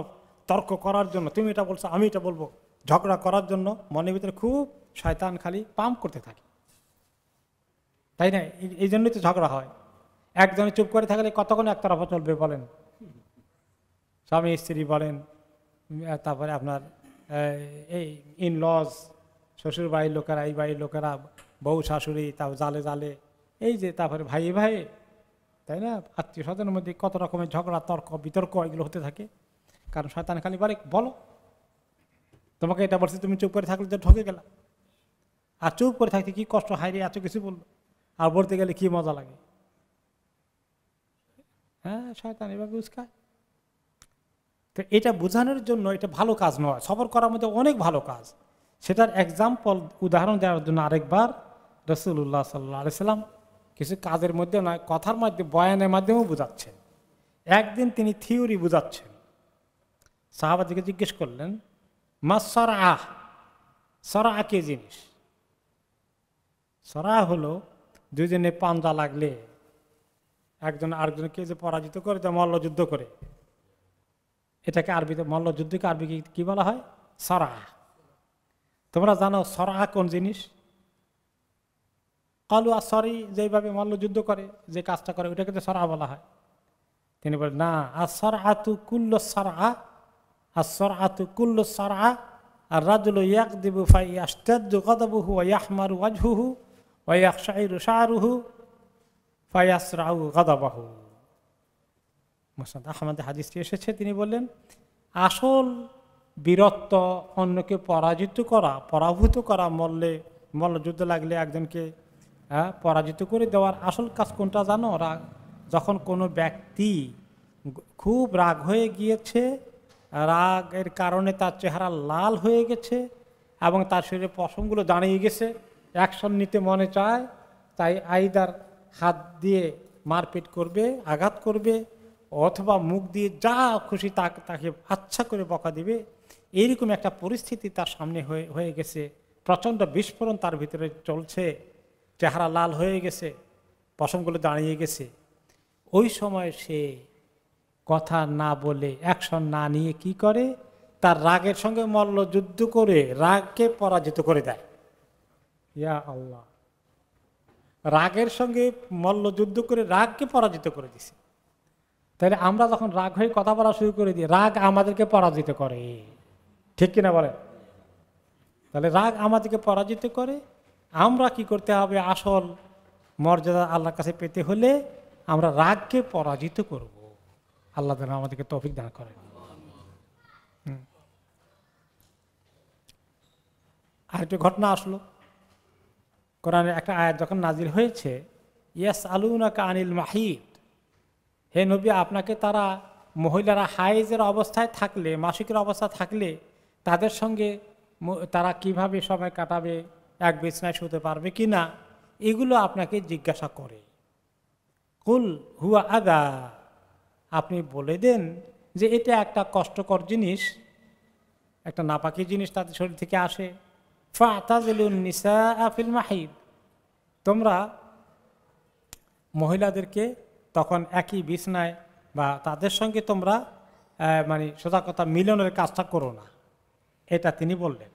তর্ক করার জন্য, তুমি এটা বলছো আমি এটা বলবো, ঝগড়া করার জন্য মনের ভিতরে খুব শয়তান খালি পাম্প করতে থাকে, তাই না? এই জন্যই তো ঝগড়া হয়। একজনে চুপ করে থাকলে কতক্ষণ একতরফা চলবে বলেন? স্বামী স্ত্রী বলেন, তারপরে আপনার এই ইনলজ, শ্বশুর বাড়ির লোকেরা, এই বাড়ির লোকেরা, বউ শাশুড়ি, তাও জালে জালে, এই যে তারপরে ভাই ভাই, তাই না? আত্মীয় স্বজনের মধ্যে কত রকমের ঝগড়া, তর্ক বিতর্ক এগুলো হতে থাকে, কারণ শয়তান খালি বলে বলো, তোমাকে এটা বলছে, তুমি চুপ করে থাকলে তো ঠকে গেলা। আর চুপ করে থাকতে কি কষ্ট, হাইরে এত কিছু বললো, আর বলতে গেলে কি মজা লাগে। হ্যাঁ, শয়তান এভাবে উস্কায়। তো এটা বোঝানোর জন্য এটা ভালো কাজ নয়, সবর করার মধ্যে অনেক ভালো কাজ। সেটার এক্সাম্পল, উদাহরণ দেওয়ার জন্য আরেকবার রাসূলুল্লাহ সাল্লাল্লাহু আলাইহি সাল্লাম কিছু কাজের মধ্যে নয়, কথার মধ্যে, বয়ানের মাধ্যমেও বোঝাচ্ছেন। একদিন তিনি থিওরি বোঝাচ্ছেন, সাহাবাদেরকে জিজ্ঞেস করলেন, মাসসারআহ, সরা কি জিনিস? সরা হলো দুজনে পাঞ্জা লাগলে একজন আরেকজনকে যে পরাজিত করে তো মল্লযুদ্ধ করে, এটাকে আরবিতে মল্লযুদ্ধকে আরবি কি বলা হয়? সরা। তোমরা জানো সরা কোন জিনিস? কালু আর সরি যেভাবে মল্লযুদ্ধ করে যে কাজটা করে ওটাকে তো সরা বলা হয়। তিনি বলেন না, আর সরআতু কুল্লু সরআ, আর সরআতু কুল্লু সরআ, আর রাজুলু ইয়াকদিবু ফায়াশতাদ্দু গাদাবুহু ওয়া ইয়াহমারু ওয়াজহুহু ওয়া ইয়াখশাইরু শা'রুহু ফায়াসরাউ গাদাবাহু। মুসনাদ আহমদে হাদিসটি এসেছে। তিনি বললেন আসল বীরত্ব অন্যকে পরাজিত করা, পরাভূত করা, মল্লযুদ্ধ লাগলে একজনকে পরাজিত করে দেওয়ার আসল কাজ কোনটা জানো? রাগ। যখন কোনো ব্যক্তি খুব রাগ হয়ে গিয়েছে, রাগের কারণে তার চেহারা লাল হয়ে গেছে এবং তার শরীরে পশমগুলো দাঁড়িয়ে গেছে, অ্যাকশন নিতে মনে চায়, তাই আইদার হাত দিয়ে মারপিট করবে, আঘাত করবে, অথবা মুখ দিয়ে যা খুশি তাকে আচ্ছা করে বকা দিবে। এইরকম একটা পরিস্থিতি তার সামনে হয়ে গেছে, প্রচণ্ড বিস্ফোরণ তার ভিতরে চলছে, চেহারা লাল হয়ে গেছে, পশমগুলো দাঁড়িয়ে গেছে। ওই সময় সে কথা না বলে, অ্যাকশন না নিয়ে কি করে? তার রাগের সঙ্গে মল্লযুদ্ধ করে রাগকে পরাজিত করে দেয়। ইয়া আল্লাহ, রাগের সঙ্গে মল্লযুদ্ধ করে রাগকে পরাজিত করে দিছে। তাহলে আমরা যখন রাগ হয়ে কথা বলা শুরু করে দিই, রাগ আমাদেরকে পরাজিত করে, ঠিক কিনা বলেন? তাহলে রাগ আমাদেরকে পরাজিত করে। আমরা কি করতে হবে? আসল মর্যাদা আল্লাহর কাছে পেতে হলে আমরা রাগকে পরাজিত করব। আল্লাহ যেন আমাদেরকে তৌফিক দান করেন। আরেকটা ঘটনা আসলো, কোরআনের একটা আয়াত যখন নাজিল হয়েছে, ইয়াসআলুনাকা আনিল মাহিদ, হে নবী আপনাকে তারা মহিলারা হাইজের অবস্থায় থাকলে, মাসিকের অবস্থা থাকলে তাদের সঙ্গে তারা কিভাবে সময় কাটাবে, এক বিছনায় শুতে পারবে কি না, এগুলো আপনাকে জিজ্ঞাসা করে। কুল হুয়া আদা, আপনি বলে দেন যে এটা একটা কষ্টকর জিনিস, একটা নাপাকি জিনিস তাদের শরীর থেকে আসে। ফাতাজিলুন নিসাআ ফিল মাহিদ, তোমরা মহিলাদেরকে তখন একই বিছনায় বা তাদের সঙ্গে তোমরা মানে সোজা কথা মিলনের কাজটা করো না, এটা তিনি বললেন।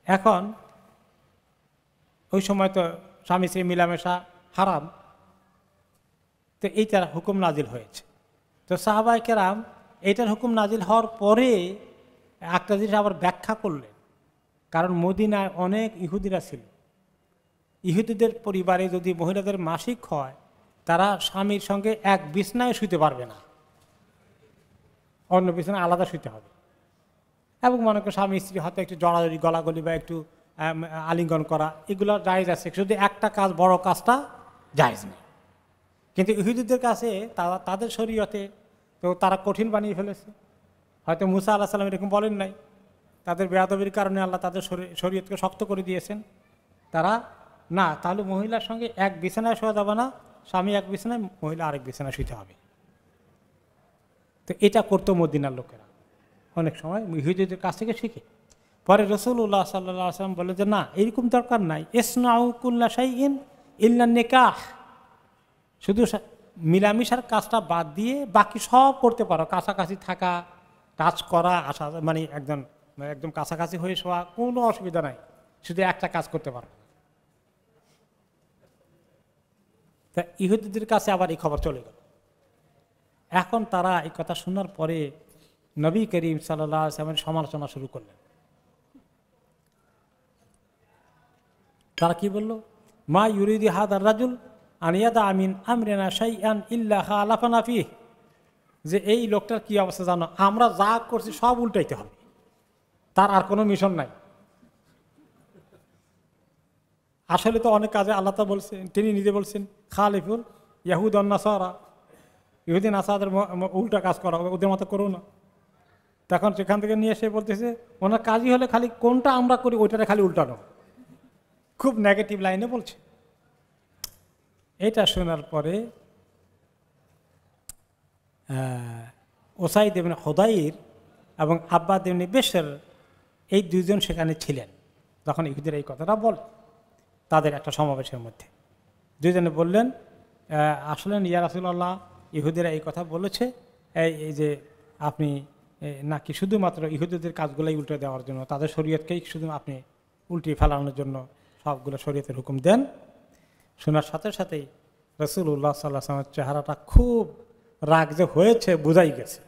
এখন ওই সময় তো স্বামী স্ত্রী মিলামেশা হারাম, তো এইটার হুকুম নাজিল হয়েছে। তো সাহাবায়ে কেরাম এইটার হুকুম নাজিল হওয়ার পরে একটা জিনিস আবার ব্যাখ্যা করলেন, কারণ মদিনায় অনেক ইহুদিরা ছিল। ইহুদিদের পরিবারে যদি মহিলাদের মাসিক হয়, তারা স্বামীর সঙ্গে এক বিছনায় শুতে পারবে না, অন্য বিছনায় আলাদা শুতে হবে। এবং মনে করো স্বামী স্ত্রী হয়তো একটু জড়াজড়ি, গলাগলি বা একটু আলিঙ্গন করা, এগুলো জায়েজ আছে, শুধু একটা কাজ, বড় কাজটা জায়েজ নেই। কিন্তু ইহুদিদের কাছে তাদের শরীয়তে তো তারা কঠিন বানিয়ে ফেলেছে। হয়তো মুসা আল্লাহ সাল্লাম এরকম বলেন নাই, তাদের বেয়াদবির কারণে আল্লাহ তাদের শরীয়তকে শক্ত করে দিয়েছেন। তারা না, তাহলে মহিলার সঙ্গে এক বিছানায় শোয়া যাবে না, স্বামী এক বিছানায়, মহিলা আরেক বিছানায় শুতে হবে। তো এটা করতো মদিনার লোকেরা অনেক সময় ইহুদিদের কাছ থেকে শিখে। পরে রাসূলুল্লাহ সাল্লাল্লাহু আলাইহি ওয়াসাল্লাম বলে যে না, এরকম দরকার নাই, ইসনাউ কুল্লা শাইইন ইল্লা নিকাহ, শুধু মিলামিশার কাজটা বাদ দিয়ে বাকি সব করতে পারো, কাছাকাছি থাকা, টাচ করা, আসা, মানে একদম কাছাকাছি হয়ে শোয়া, কোনো অসুবিধা নাই, শুধু একটা কাজ করতে পারো। তা ইহুদিদের কাছে আবার এই খবর চলে গেল। এখন তারা এই কথা শোনার পরে নবী করিম সাল্লাল্লাহু আলাইহি ওয়াসাল্লামের সমালোচনা শুরু করলেন। তারা কি বলল? মা ইউরিদি হাদার রাজুল আনিয়াদা আমিন আমরিনা শাইআন ইল্লা খালাফানা ফিহি, যে এই লোকটার কি অবস্থা জানো, আমরা যা করছি সব উল্টাইতে হবে, তার আর কোনো মিশন নাই। আসলে তো অনেক কাজে আল্লাহ তা বলছেন, তিনি নিজে বলছেন খালিফুল ইয়াহুদ ওয়ান নাসারা, ইহুদি নাসারাদের উল্টা কাজ করা, ওদের মতো করো না। তখন সেখান থেকে নিয়ে এসে বলতেছে ওনার কাজই হলে খালি কোনটা আমরা করি ওইটারে খালি উল্টানো, খুব নেগেটিভ লাইনে বলছে। এটা শোনার পরে ওসাইদ ইবনে হুদাইর এবং আব্বাদ ইবনে বিশর, এই দুইজন সেখানে ছিলেন যখন ইহুদিরা এই কথাটা বলে তাদের একটা সমাবেশের মধ্যে। দুইজনে বললেন, আসলে ইয়া রাসূলুল্লাহ, ইহুদিরা এই কথা বলেছে এই যে আপনি নাকি শুধুমাত্র ইহুদিদের কাজগুলোই উল্টে দেওয়ার জন্য, তাদের শরীয়তকেই শুধু আপনি উল্টিয়ে ফেলানোর জন্য সবগুলো শরীয়তের হুকুম দেন। শোনার সাথে সাথেই রাসূলুল্লাহ সাল্লাল্লাহু আলাইহি ওয়াসাল্লামের চেহারাটা খুব রাগ যে হয়েছে বোঝাই গেছে,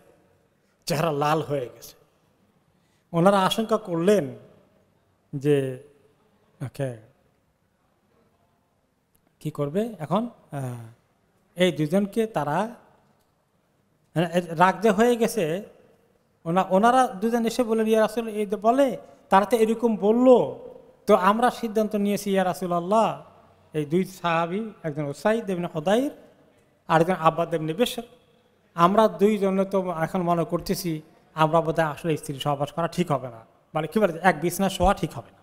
চেহারা লাল হয়ে গেছে। ওনারা আশঙ্কা করলেন যে ওকে কি করবে এখন, এই দুজনকে তারা রাগ যে হয়ে গেছে, ওনারা দুজন এসে বললেন, ইয়া রাসূল, এই বলে তারা তো এরকম বললো, তো আমরা সিদ্ধান্ত নিয়েছি ইয়া রাসূলুল্লাহ, এই দুই সাহাবী, একজন উসাইদ ইবনে হুদাইর আর একজন আব্বাদ ইবনে বিশর, আমরা দুইজনে তো এখন মনে করতেছি আমরা বোধহয় আসলে স্ত্রী সহবাস করা ঠিক হবে না, মানে কি বলে এক বিছনা শোয়া ঠিক হবে না,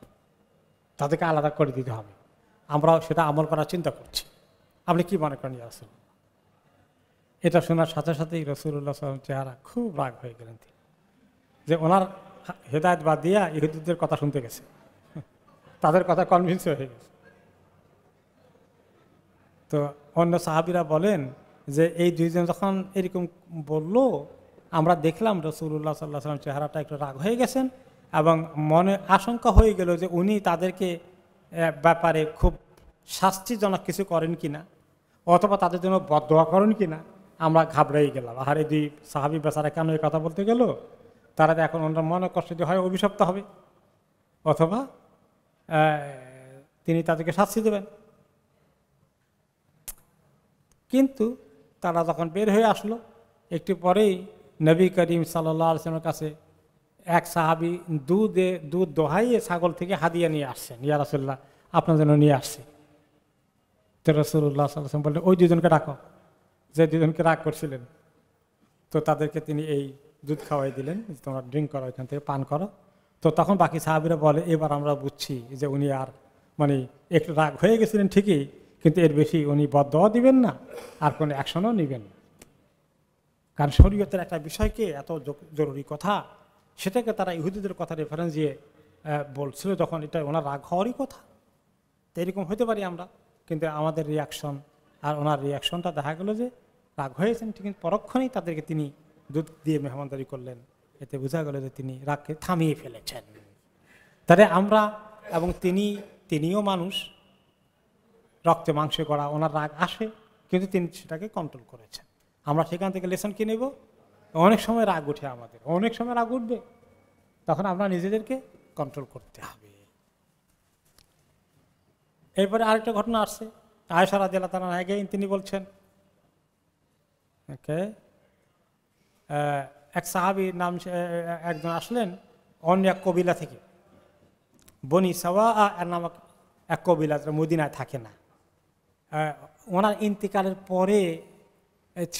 তাদেরকে আলাদা করে দিতে হবে, আমরাও সেটা আমল করার চিন্তা করছি, আপনি কি মনে করেন ইয়া রাসূলুল্লাহ? এটা শোনার সাথে সাথেই রাসূলুল্লাহ সাল্লাল্লাহু আলাইহি ওয়াসাল্লাম চেহারা খুব রাগ হয়ে গেলেন, যে ওনার হেদায়েত বাদ দিয়া ইহুদিদের কথা শুনতে গেছে, তাদের কথা কনভিন্স হয়ে গেছে। তো অন্য সাহাবীরা বলেন যে এই দুইজন যখন এরকম বলল, আমরা দেখলাম রাসূলুল্লাহ সাল্লাল্লাহু আলাইহি ওয়াসাল্লাম চেহারাটা একটু রাগ হয়ে গেছেন এবং মনে আশঙ্কা হয়ে গেল যে উনি তাদেরকে ব্যাপারে খুব শাস্তিজনক কিছু করেন কিনা, অথবা তাদের জন্য বদদোয়া করেন কিনা। আমরা ঘাবড়েই গেলাম, আর এই দুই সাহাবী বেচারা কেন এই কথা বলতে গেল, তারা এখন ওনার মনে কষ্ট যে হয় অভিশপ্ত হবে, অথবা তিনি তাদেরকে শাস্তি দেবেন। কিন্তু তারা যখন বের হয়ে আসলো, একটু পরেই নবী করিম সাল্লাল্লাহু আলাইহি ওয়াসাল্লামের কাছে এক সাহাবী দুধ দোহাইয়ে ছাগল থেকে হাদিয়া নিয়ে আসছেন, ইয়া রাসূলুল্লাহ আপনার জন্য নিয়ে আসছে। তো রাসূলুল্লাহ সাল্লাল্লাহু আলাইহি ওয়াসাল্লাম বললেন, ওই দুজনকে ডাকো, যে দুজনকে রাগ করছিলেন। তো তাদেরকে তিনি এই দুধ খাওয়াই দিলেন, তোমরা ড্রিঙ্ক করো, এখান থেকে পান করো। তো তখন বাকি সাহাবীরা বলে, এবার আমরা বুঝছি যে উনি আর মানে একটু রাগ হয়ে গেছিলেন ঠিকই, কিন্তু এর বেশি উনি বদদোয়া দিবেন না, আর কোনো অ্যাকশনও নেবেন না। কারণ শরীয়তের একটা বিষয়কে এত জরুরি কথা, সেটাকে তারা ইহুদিদের কথা রেফারেন্স দিয়ে বলছিল, যখন এটা ওনার রাগ হওয়ারই কথা। তো এরকম হতে পারি আমরা, কিন্তু আমাদের রিয়াকশন আর ওনার রিয়াকশনটা দেখা গেল যে রাগ হয়েছেন ঠিক, পরক্ষণেই তাদেরকে তিনি দুধ দিয়ে মেহমানদারি করলেন। এতে বোঝা গেল যে তিনি রাগকে থামিয়ে ফেলেছেন। তাহলে আমরা এবং তিনিও মানুষ, রক্তে মাংসে গড়া, ওনার রাগ আসে, কিন্তু তিনি সেটাকে কন্ট্রোল করেছেন। আমরা সেখান থেকে লেসন কি নেব? অনেক সময় রাগ উঠে আমাদের, অনেক সময় রাগ উঠবে, তখন আমরা নিজেদেরকে কন্ট্রোল করতে হবে। এরপরে আরেকটা ঘটনা আসছে, আয়েশা রাদিয়াল্লাহু তাআলা আনহা, তিনি বলছেন এক সাহাবীর নাম, একজন আসলেন অন্য এক কবিলা থেকে, বনি সাওয়া নামক এক কবিলা, মদিনায় থাকে না। ওনার ইন্তিকালের পরে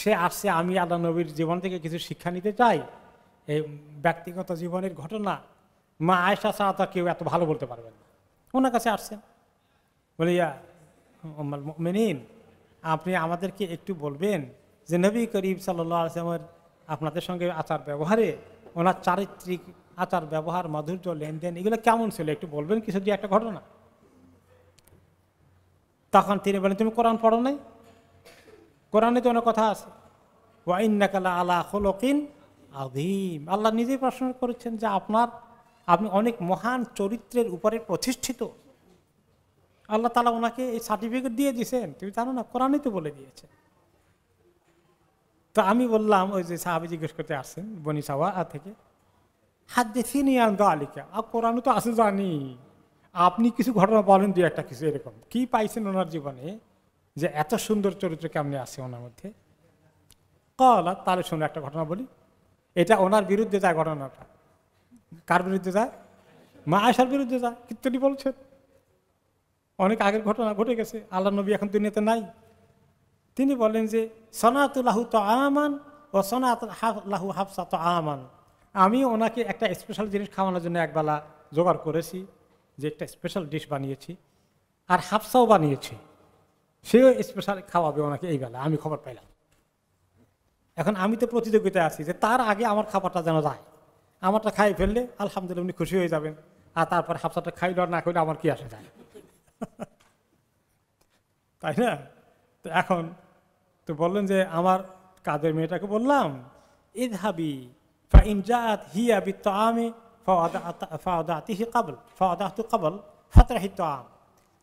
সে আসছে, আমি আল্লাহ নবীর জীবন থেকে কিছু শিক্ষা নিতে চাই, এই ব্যক্তিগত জীবনের ঘটনা, মা আয়েশা ছাড়া তো কেউ এত ভালো বলতে পারবেন না। ওনার কাছে আসছেন, বলে, ইয়া উম্মুল মুমিনিন, আপনি আমাদেরকে একটু বলবেন যে নবী করিম সাল্লাল্লাহু আলাইহি ওয়াসাল্লামের আপনাদের সঙ্গে আচার ব্যবহারে, ওনার চারিত্রিক আচার ব্যবহার, মাধুর্য, লেনদেন, এগুলো কেমন ছিল, একটু বলবেন কিছু দিয়ে একটা ঘটনা। তখন তিনি বলেন, তুমি কোরআন পড়ো নাই? কোরআনে তো অনেক কথা আছে, ওয়া ইন্নাকা লা আলা খুলুকিন আযীম। আল্লাহ নিজেই প্রশ্ন করেছেন যে আপনি অনেক মহান চরিত্রের উপরে প্রতিষ্ঠিত। আল্লাহ তাআলা ওনাকে এই সার্টিফিকেট দিয়ে দিয়েছেন, তুমি জানো না? কোরআনে তো বলে দিয়েছে। তো আমি বললাম, ওই যে সাহাবী জিজ্ঞেস করতে আসছেন বনি সাওয়া থেকে, হাদ্দিসিনি আন যালিকা, কোরআনে তো আছে জানি, আপনি কিছু ঘটনা বলেন, দুই একটা কিছু এরকম কি পাইছেন ওনার জীবনে, যে এত সুন্দর চরিত্র কেমনে আছে ওনার মধ্যে। কলা, তাহলে শুনে একটা ঘটনা বলি। এটা ওনার বিরুদ্ধে যায় ঘটনাটা। কার বিরুদ্ধে যায়? মা আয়েশার বিরুদ্ধে যায়। কীর্তনী বলছেন, অনেক আগের ঘটনা ঘটে গেছে, আল্লাহ নবী এখন দুনিয়াতে নাই। তিনি বলেন যে সনাতু লাহু তাআমান ওয়া সনাতু লাহু হাফসা তাআমান, আমি ওনাকে একটা স্পেশাল জিনিস খাওয়ানোর জন্য একবেলা জোগাড় করেছি, যে একটা স্পেশাল ডিশ বানিয়েছি, আর হাফসাও বানিয়েছি, সেও স্পেশাল খাওয়াবে ওনাকে এই বেলা, আমি খবর পাইলাম। এখন আমি তো প্রতিযোগিতায় আছি যে তার আগে আমার খাবারটা যেন যায়, আমারটা খাই ফেললে আলহামদুলিল্লাহ উনি খুশি হয়ে যাবেন, আর তারপর হাফসাটা খাইল আর না খাইলে আমার কি আসে যায়, তাই না? তো এখন তো বললেন যে আমার কাজের মেয়েটাকে বললাম ইযহাবি ফাইন জাআত হিয়া বিত্তাআমি ফাওয়াদাতিহি ক্বাবল ফাওয়াদাতু ক্বাবল ফাতরাহি তাআম,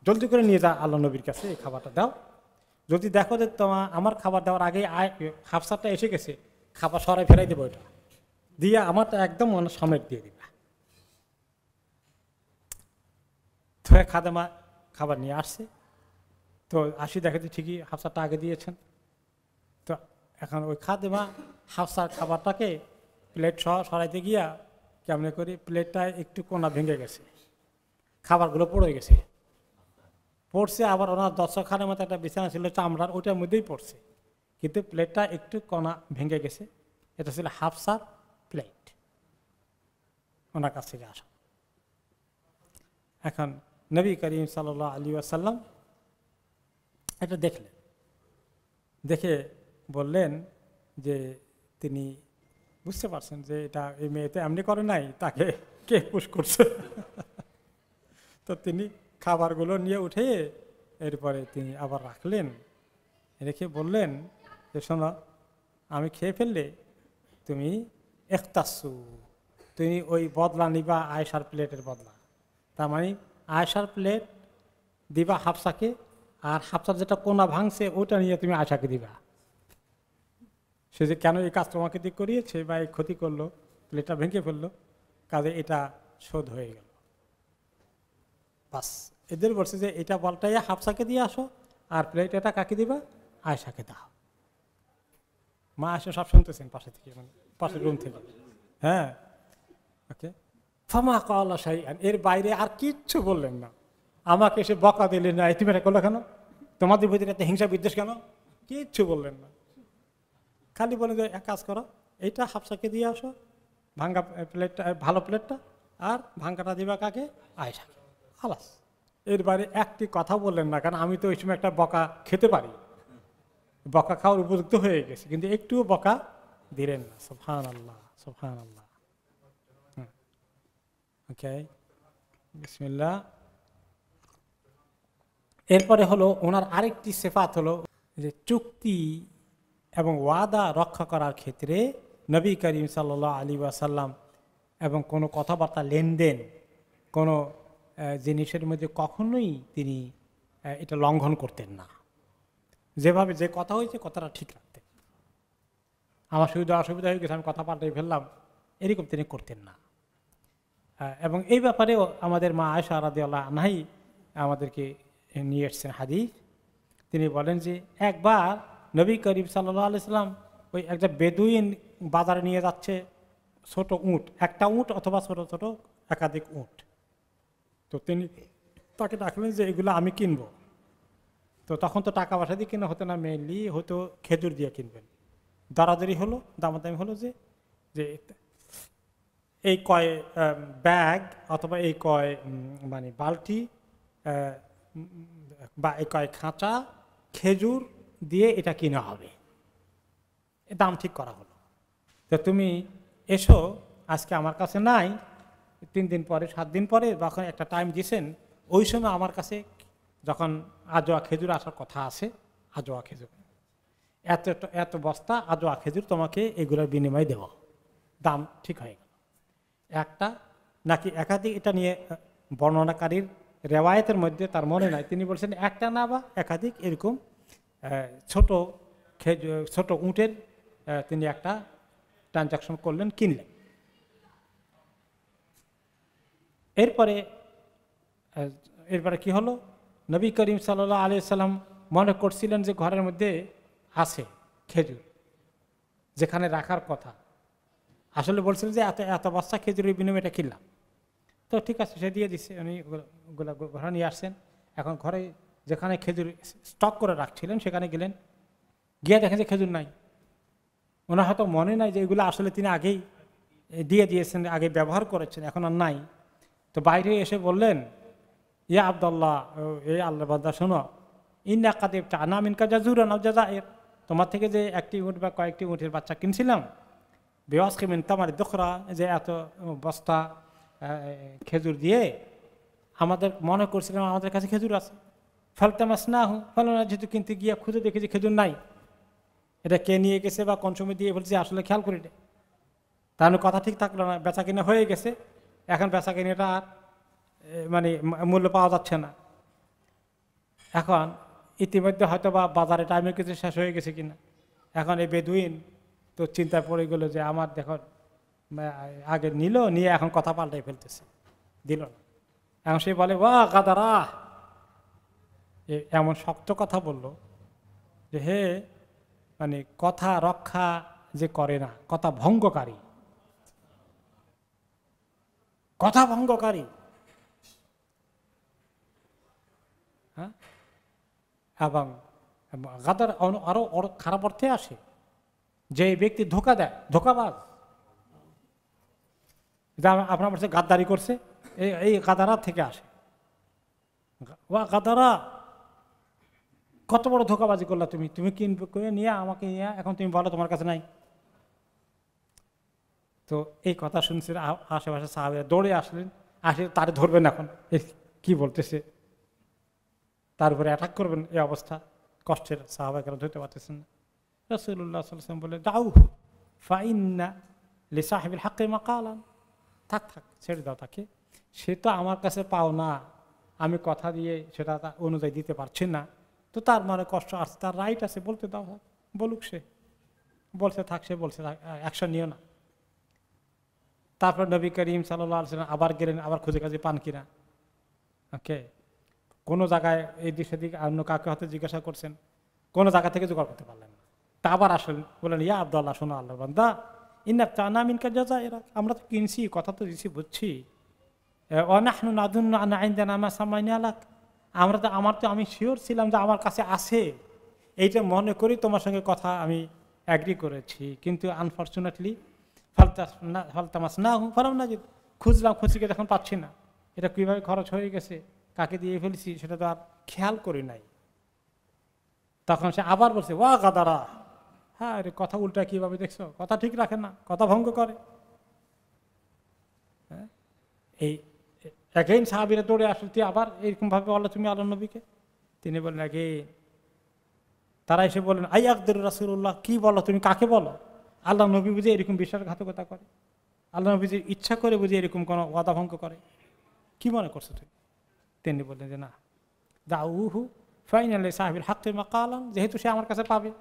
জলদি করে নিয়ে যা আল্লাহ নবীর কাছে এই খাবারটা দাও, যদি দেখো যে তোমার আমার খাবার দেওয়ার আগে হাফসাটা এসে গেছে, খাবার সরাই ফেরাই দেবো, এটা দিয়ে আমারটা একদম সামনে দিয়ে দিবা। তো খাদেমা খাবার নিয়ে আসছে, তো আসি দেখে যে ঠিকই হাফসাটা আগে দিয়েছেন। তো এখন ওই খাদেমা হাফসার খাবারটাকে প্লেট সহ সরাইতে গিয়া কেমনে করি প্লেটটা একটু কোনা ভেঙে গেছে, খাবারগুলো পড়ে গেছে, পড়ছে আবার ওনার দর্শকখানের মতো একটা বিছানা ছিল চামড়ার, ওইটার মধ্যেই পড়ছে, কিন্তু প্লেটটা একটু কোনা ভেঙে গেছে। এটা ছিল হাফসার প্লেট, ওনার কাছ থেকে আসা। এখন নবী করিম সাল্লাল্লাহু আলাইহি ওয়াসাল্লাম এটা দেখলেন, দেখে বললেন যে তিনি বুঝতে পারছেন যে এটা এই মেয়েতে এমনি করে নাই, তাকে কে পুশ করছে। তো তিনি খাবারগুলো নিয়ে উঠে এরপরে তিনি আবার রাখলেন, রেখে বললেন যে শোনো, আমি খেয়ে ফেললে তুমি ইখতাসু, তুমি ওই বদলা নিবা আয়েশার প্লেটের বদলা। তার মানে আয়েশার প্লেট দিবা হাফসাকে, আর হাফসার যেটা কোনা ভাঙছে ওটা নিয়ে তুমি আয়েশাকে দিবা। সে যে কেন এই কাজ তোমাকে দিয়ে করিয়েছে বা এই ক্ষতি করলো, প্লেটটা ভেঙে ফেললো, কাজে এটা শোধ হয়ে গেল। বাস এদের বলছে যে এটা বলটাই হাফসাকে দিয়ে আসো, আর প্লেট এটা কাকে দিবা, আয়েশাকে দাও। মা আয়েশা সব শুনতেছেন পাশে থেকে, মানে পাশের রুম থেকে। হ্যাঁ, ওকে। ফামা কাওলা শাইআন, এর বাইরে আর কিচ্ছু বললেন না। আমাকে এসে বকা দিলেন না, তুমি এটা করলো কেন, তোমাদের ভিতরে এত হিংসা বিদ্বেষ কেন, কিচ্ছু বললেন না। খালি বলে যে এক কাজ করো, এইটা হাফসাকে দিয়ে আসো, ভাঙ্গা প্লেটটা, ভালো প্লেটটা, আর ভাঙ্গাটা দিবা কাকে, আয়েশাকে, খালাস। এর বাইরে একটি কথা বললেন না, কারণ আমি তো ওই সময় একটা বকা খেতে পারি, বকা খাওয়ার উপযুক্ত হয়ে গেছে, কিন্তু একটুও বকা দিলেন না। সুবহানাল্লাহ, সুবহানাল্লাহ। ওকে, বিসমিল্লাহ। এরপরে হলো ওনার আরেকটি সিফাত হলো যে চুক্তি এবং ওয়াদা রক্ষা করার ক্ষেত্রে নবী করিম সাল্লাল্লাহু আলাইহি ওয়াসাল্লাম এবং কোনো কথাবার্তা, লেনদেন, কোনো জিনিসের মধ্যে কখনোই তিনি এটা লঙ্ঘন করতেন না। যেভাবে যে কথা হয়েছে কথাটা ঠিক রাখতেন। আমার সুবিধা অসুবিধা হয়ে গেছে, আমি কথা পাল্টাই ফেললাম, এরকম তিনি করতেন না। এবং এই ব্যাপারেও আমাদের মা আয়েশা রাদিয়াল্লাহু আনহা আমাদেরকে নিয়ে এসেছেন হাদিস। তিনি বলেন যে একবার নবী করিম সাল্লাল্লাহু আলাইহি সাল্লাম ওই একটা বেদুইন বাজারে নিয়ে যাচ্ছে ছোট উট, একটা উট অথবা ছোট ছোট একাধিক উট। তো তিনি তাকে ডাকলেন যে এগুলো আমি কিনবো। তো তখন তো টাকা পয়সা দিয়ে কিনা হতো না, মেনলি হয়তো খেজুর দিয়ে কিনবেন। দরাদরি হলো, দামাদামি হলো যে যে এই কয় ব্যাগ অথবা এই কয় মানে বালতি বা এই কয় খাঁচা খেজুর দিয়ে এটা কিনা হবে, দাম ঠিক করা হলো। তো তুমি এসো, আজকে আমার কাছে নাই, 3 দিন পরে 7 দিন পরে যখন একটা টাইম দিয়েছেন, ওই সময় আমার কাছে যখন আজোয়া খেজুর আসার কথা আছে, আজোয়া খেজুর এত এত বস্তা আজোয়া খেজুর তোমাকে এগুলোর বিনিময়ে দেব, দাম ঠিক হয়ে গেল। একটা নাকি একাধিক, এটা নিয়ে বর্ণনাকারীর রেওয়ায়েতের মধ্যে তার মনে নাই, তিনি বলছেন একটা না বা একাধিক এরকম ছোট ছোট উটের তিনি একটা ট্রানজাকশন করলেন, কিনলেন। এরপরে কি হলো, নবী করিম সাল্লাল্লাহু আলাইহি সাল্লাম মনে করছিলেন যে ঘরের মধ্যে আছে খেজুর, যেখানে রাখার কথা। আসলে বলছিলেন যে এত এত বস্তা খেজুরের বিনিময়ে এটা কিনলাম। তো ঠিক আছে, সে দিয়ে দিচ্ছে, উনি ওগুলো ঘরে নিয়ে আসছেন। এখন ঘরে যেখানে খেজুর স্টক করে রাখছিলেন সেখানে গেলেন, গিয়ে দেখেন যে খেজুর নাই। ওনার হয়তো মনে নাই যে এগুলো আসলে তিনি আগেই দিয়ে দিয়েছেন, আগে ব্যবহার করেছেন, এখন আর নাই। তো বাইরে এসে বললেন, ইয়া আব্দুল্লাহ, এই আল্লাহ বান্দা শোনো, ইন্না কাদিব আনা মিনকা জাজুরান আও জাযায়ের, তোমার থেকে যে একটি উট বা কয়েকটি উটের বাচ্চা কিনছিলাম, বেওয়াসকে মিন তামারি দোখরা, যে এত বস্তা খেজুর দিয়ে আমাদের মনে করছিলাম আমাদের কাছে খেজুর আছে। ফালতামাস না হু ফলনা, যেহেতু কিনতে গিয়ে খুঁজে দেখি যে খেজুর নাই, এটা কে নিয়ে গেছে বা কোন সময় দিয়ে বলছে আসলে খেয়াল করি না, তাহলে কথা ঠিক থাকলো না, বেচা কিনে হয়ে গেছে, এখন বেচা কিনেটা আর মানে মূল্য পাওয়া যাচ্ছে না। এখন ইতিমধ্যে হয়তো বা বাজারে টাইমে কিছু শেষ হয়ে গেছে কিনা, এখন এই বেদুইন তো চিন্তায় পড়ে গেল যে আমার দেখো আগে নিল, নিয়ে এখন কথা পাল্টাই ফেলতেছে, দিল না। এখন সে বলে ওয়া গাদারা, এমন শক্ত কথা বলল যে হে মানে কথা রক্ষা যে করে না, কথা ভঙ্গকারী, কথা ভঙ্গকারী। হ্যাঁ, এবং গাদার আরো খারাপ অর্থে আসে, যে ব্যক্তি ধোকা দেয়, ধোকাবাজ, আপনার বলছে গাদ্দারি করছে, এই গাদারা থেকে আসে। গাদারা, কত বড় ধোকাবাজি করলা তুমি, তুমি কিনবে নিয়ে আমাকে নিয়ে এখন তুমি বলো তোমার কাছে নাই। তো এই কথা শুনছে আশেপাশে সাহাবীরা দৌড়ে আসলেন, আসে তারে ধরবেন, এখন কি বলতেছে, তার উপরে অ্যাটাক করবেন, এই অবস্থা কষ্টের, সাহাবাকেরা ধরতে পারতেছেন না। রাসূলুল্লাহ সাল্লাল্লাহু আলাইহি ওয়াসাল্লাম বলে দাউ ফাইন্না লিসাহিবিল হাক্কি মাকালান, থাক থাক ছেড়ে দাও তাকে, সে তো আমার কাছে পাও না, আমি কথা দিয়ে সেটা অনুযায়ী দিতে পারছি না, তো তার মানে কষ্ট আসছে, তার রাইট আছে, বলতে দাও, বলুক, সে বলছে থাক, সে বলছে অ্যাকশন নিও না। তারপর নবী করিম সাল্লাল্লাহু আলাইহি ওয়াসাল্লাম আবার গেলেন, আবার খুঁজে কাজে পান কিনা। ওকে, কোনো জায়গায় এই দিক সেদিক অন্য কাউকে হয়তো জিজ্ঞাসা করছেন, কোনো জায়গা থেকে জোগাড় করতে পারলেন না, তা আবার আসলেন, বললেন ইয়া আব্দুল্লাহ, শোনো আল্লাহর বান্দা, ইন্না চানা মিনকা জাযাইরা, আমরা তো কিনছি, কথা তো দিছি, বুঝছি, ওয়ানাহনু নাযুন্নু আন্না ইনদানা মা সামাইনা লাক, আমি শিওর ছিলাম যে আমার কাছে আছে, এইটা মনে করি তোমার সঙ্গে কথা আমি অ্যাগ্রি করেছি, কিন্তু আনফর্চুনেটলি ফালতামাস না ফলাম না, যে খুঁজলাম, খুঁজে এখন পাচ্ছি না, এটা কীভাবে খরচ হয়ে গেছে, কাকে দিয়ে ফেলেছি সেটা তো আর খেয়াল করি নাই। তখন সে আবার বলছে ওয়া গাদারা, হ্যাঁ রে, কথা উল্টা কিভাবে দেখছো, কথা ঠিক রাখে না, কথা ভঙ্গ করে। হ্যাঁ, এই এগেইন সাহাবীরা দৌড়ে আসলে তুই আবার এরকম ভাবে বলো তুমি আল্লাহ নবীকে, তিনি বললেন এগেইন, তারা এসে বললেন আই আকদের রাসূলুল্লাহ, কি বলো তুমি, কাকে বলো, আল্লাহ নবী বুঝে এরকম বিশ্বাসঘাতকতা করে, আল্লাহ নবী ইচ্ছা করে বুঝে এরকম কোনো ওয়াদা ভঙ্গ করে, কি মনে করছো তুমি? তিনি বললেন যে না, দাউহু ফাইনালি সাহেবের হাক্কি মাকালান, যেহেতু সে আমার কাছে পাবে,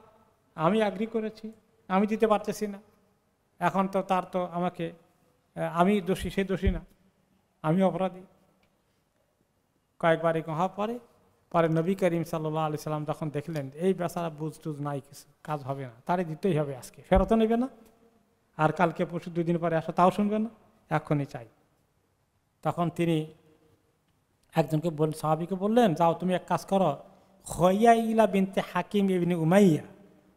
আমি অ্যাগ্রি করেছি, আমি দিতে পারতেছি না, এখন তো তার তো আমাকে, আমি দোষী, সে দোষী না, আমি অপরাধী। কয়েকবার এরকম হওয়ার পরে পরে নবী করিম সাল্লাল্লাহু আলাইহি সাল্লাম যখন দেখলেন এই বেচারা বুঝ টুজ নাই, কিছু কাজ হবে না, তারে দিতেই হবে, আজকে ফেরতও নেবে না, আর কালকে পরশু 2 দিন পরে আসো তাও শুনবে না, এখনই চাই। তখন তিনি একজনকে সাহাবীকে বললেন, যাও তুমি এক কাজ করো, খয়াইলা বিনতে হাকিম ইবনে উমাইয়া,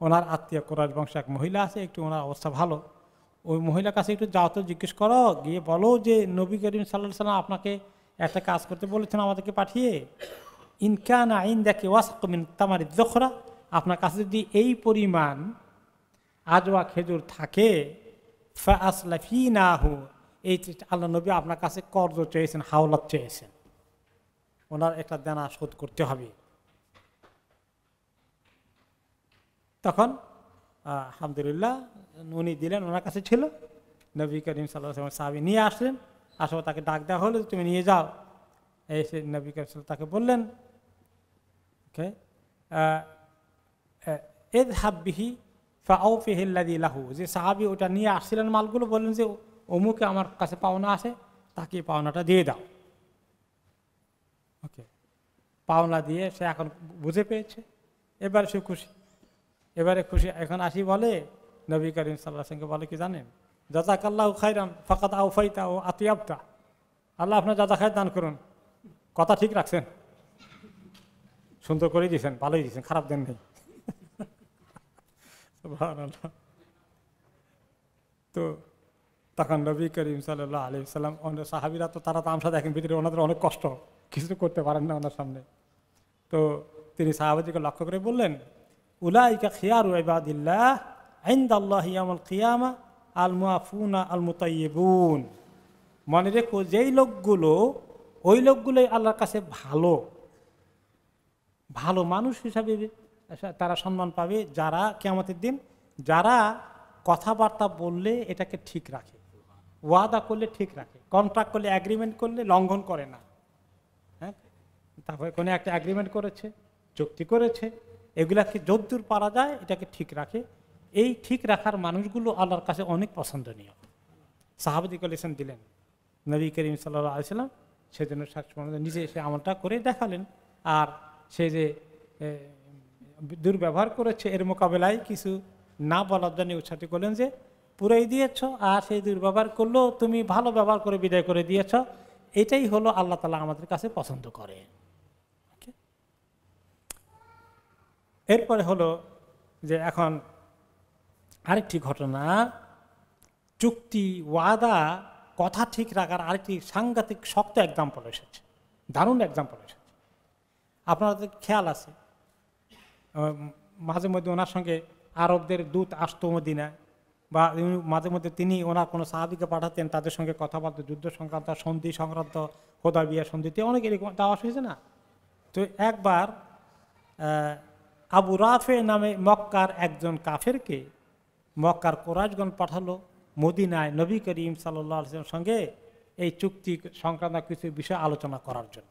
ওনার আত্মীয় কোরাইশ বংশ এক মহিলা আছে, একটু ওনার অবস্থা ভালো, ওই মহিলার কাছে একটু যাও তো, জিজ্ঞেস করো, গিয়ে বলো যে নবী করিম সাল্লাল্লাহু আলাইহি সাল্লাম আপনাকে একটা কাজ করতে বলেছেন আমাদেরকে পাঠিয়ে, ইনকানা ইনদাকি ওয়াসক মিন তামারি যখরা, আপনার কাছে যদি এই পরিমাণ আজওয়া খেজুর থাকে, ফা আসলাফিনাহু, এই আল্লাহ নবী আপনার কাছে কর্জ চেয়েছেন, হাওলাত চেয়েছেন, ওনার একটা দেনা শোধ করতে হবে। তখন আলহামদুলিল্লাহ উনি দিলেন, ওনার কাছে ছিল, নবী করিম সাল্লাল্লাহু আলাইহি ওয়াসাল্লাম সাহাবী নিয়ে আসলেন, আসলে তাকে ডাক দেওয়া হলো, তুমি নিয়ে যাও। এসে নবী করিম সাল্লাল্লাহু তাকে বললেন ইযহাব বিহি ফাআউফিহি আল্লাযী লাহু, যে সাহাবী ওটা নিয়ে আসছিলেন মালগুলো, বললেন যে অমুকে আমার কাছে পাওনা আছে, তাকে পাওনাটা দিয়ে দাও। ওকে, পাওনা দিয়ে সে এখন বুঝে পেয়েছে, এবার সে খুশি, এবারে খুশি। এখন আসি বলে নবী করিম সাল্লাল্লাহু আলাইহি ওয়াসাল্লামকে বলে কি জানেন, জাযাকাল্লাহু খাইরান ফাকাদ আওফাইতা ও আতিয়াবতা, আল্লাহ আপনার জাযা খায়ের দান করুন, কথা ঠিক রাখছেন, সুন্দর করে দিয়েছেন, ভালোই দিয়েছেন, খারাপ দেন নেই। সুবহানাল্লাহ। তো তখন নবী করিম সাল্লাল্লাহু আলাইহি ওয়াসাল্লাম, সাহাবীরা তো তারা তামসা দেখেন, ভিতরে ওনাদের অনেক কষ্ট, কিছু করতে পারেন না ওনার সামনে। তো তিনি সাহাবাদেরকে লক্ষ্য করে বললেন, উলাইকা খিয়ারু ইবাদিল্লাহ ইনদাল্লাহি ইয়াউমুল কিয়ামা আল মুআফুনা আল মুতাইয়িবুন, মনে রেখো যেই লোকগুলো, ওই লোকগুলোই আল্লাহর কাছে ভালো ভালো মানুষ হিসাবে তারা সম্মান পাবে, যারা কিয়ামতের দিন যারা কথাবার্তা বললে এটাকে ঠিক রাখে, ওয়াদা করলে ঠিক রাখে, কন্ট্রাক্ট করলে এগ্রিমেন্ট করলে লঙ্ঘন করে না। হ্যাঁ, তারপরে কোনো একটা এগ্রিমেন্ট করেছে, চুক্তি করেছে, এগুলাকে যদ্দূর পারা যায় এটাকে ঠিক রাখে। এই ঠিক রাখার মানুষগুলো আল্লাহর কাছে অনেক পছন্দনীয়। সাহাবাদিকে লেসন দিলেন নবী করিম সাল্লাল্লাহু আলাইহি সাল্লাম, সেজন্য নিজে এসে আমলটা করে দেখালেন। আর সে যে দুর্ব্যবহার করেছে এর মোকাবেলায় কিছু না বলার জন্য উৎসাহিত করলেন যে পুরাই দিয়েছ, আর সেই দুর্ব্যবহার করলেও তুমি ভালো ব্যবহার করে বিদায় করে দিয়েছ। এটাই হলো আল্লাহ তাআলা আমাদের কাছে পছন্দ করে। এরপরে হলো যে এখন আরেকটি ঘটনা, চুক্তি ওয়াদা কথা ঠিক রাখার আরেকটি সাংঘাতিক শক্ত এক্সাম্পল এসেছে, দারুণ এক্সাম্পল এসেছে। আপনাদের খেয়াল আছে মাঝে মধ্যে ওনার সঙ্গে আরবদের দূত আসতো মদিনায়, বা মাঝে মধ্যে তিনি ওনার কোনো সাহাবীকে পাঠাতেন, তাদের সঙ্গে কথাবার্তা, যুদ্ধ সংক্রান্ত, সন্ধি সংক্রান্ত, হুদায়বিয়া সন্ধিতে অনেক এরকম দেওয়া হয়েছে না। তো একবার আবু রাফে নামে মক্কার একজন কাফেরকে মক্কার কোরাইশগণ পাঠালো মদিনায় নবী করিম সাল্লাল্লাহু আলাইহি ওয়াসাল্লামের সঙ্গে এই চুক্তি সংক্রান্ত কিছু বিষয় আলোচনা করার জন্য।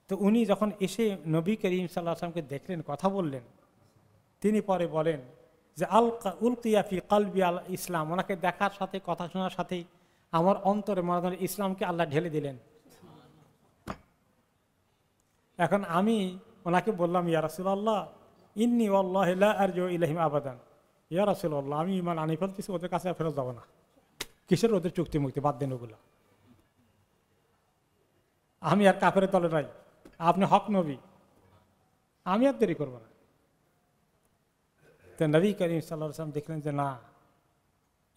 তো উনি যখন এসে নবী করিম সাল্লাল্লাহু আলাইহি ওয়াসাল্লামকে দেখলেন, কথা বললেন, তিনি পরে বলেন যে উলকিয়া ফি কলবি আল ইসলাম, ওনাকে দেখার সাথে কথা শোনার সাথেই আমার অন্তরে মনে হয় ইসলামকে আল্লাহ ঢেলে দিলেন। এখন আমি ওনাকে বললাম, ইয়া রাসূলুল্লাহ ইন্নী ওয়াল্লাহি লা আরজু ইলাইহিম আবাদান, ইয়া রাসূলুল্লাহ আমি ঈমান আনি ফেলতেছি, ওদের কাছে ফেরত যাব না। কিসের ওদের চুক্তি মুক্তি, বাদ দেন ওগুলো, আমি আর কাফের দলে নাই, আপনি হক নবী, আমি আর দেরি করবো না। তো নবী করিম সাল্লাল্লাহু আলাইহি ওয়াসাল্লাম দেখলেন যে না,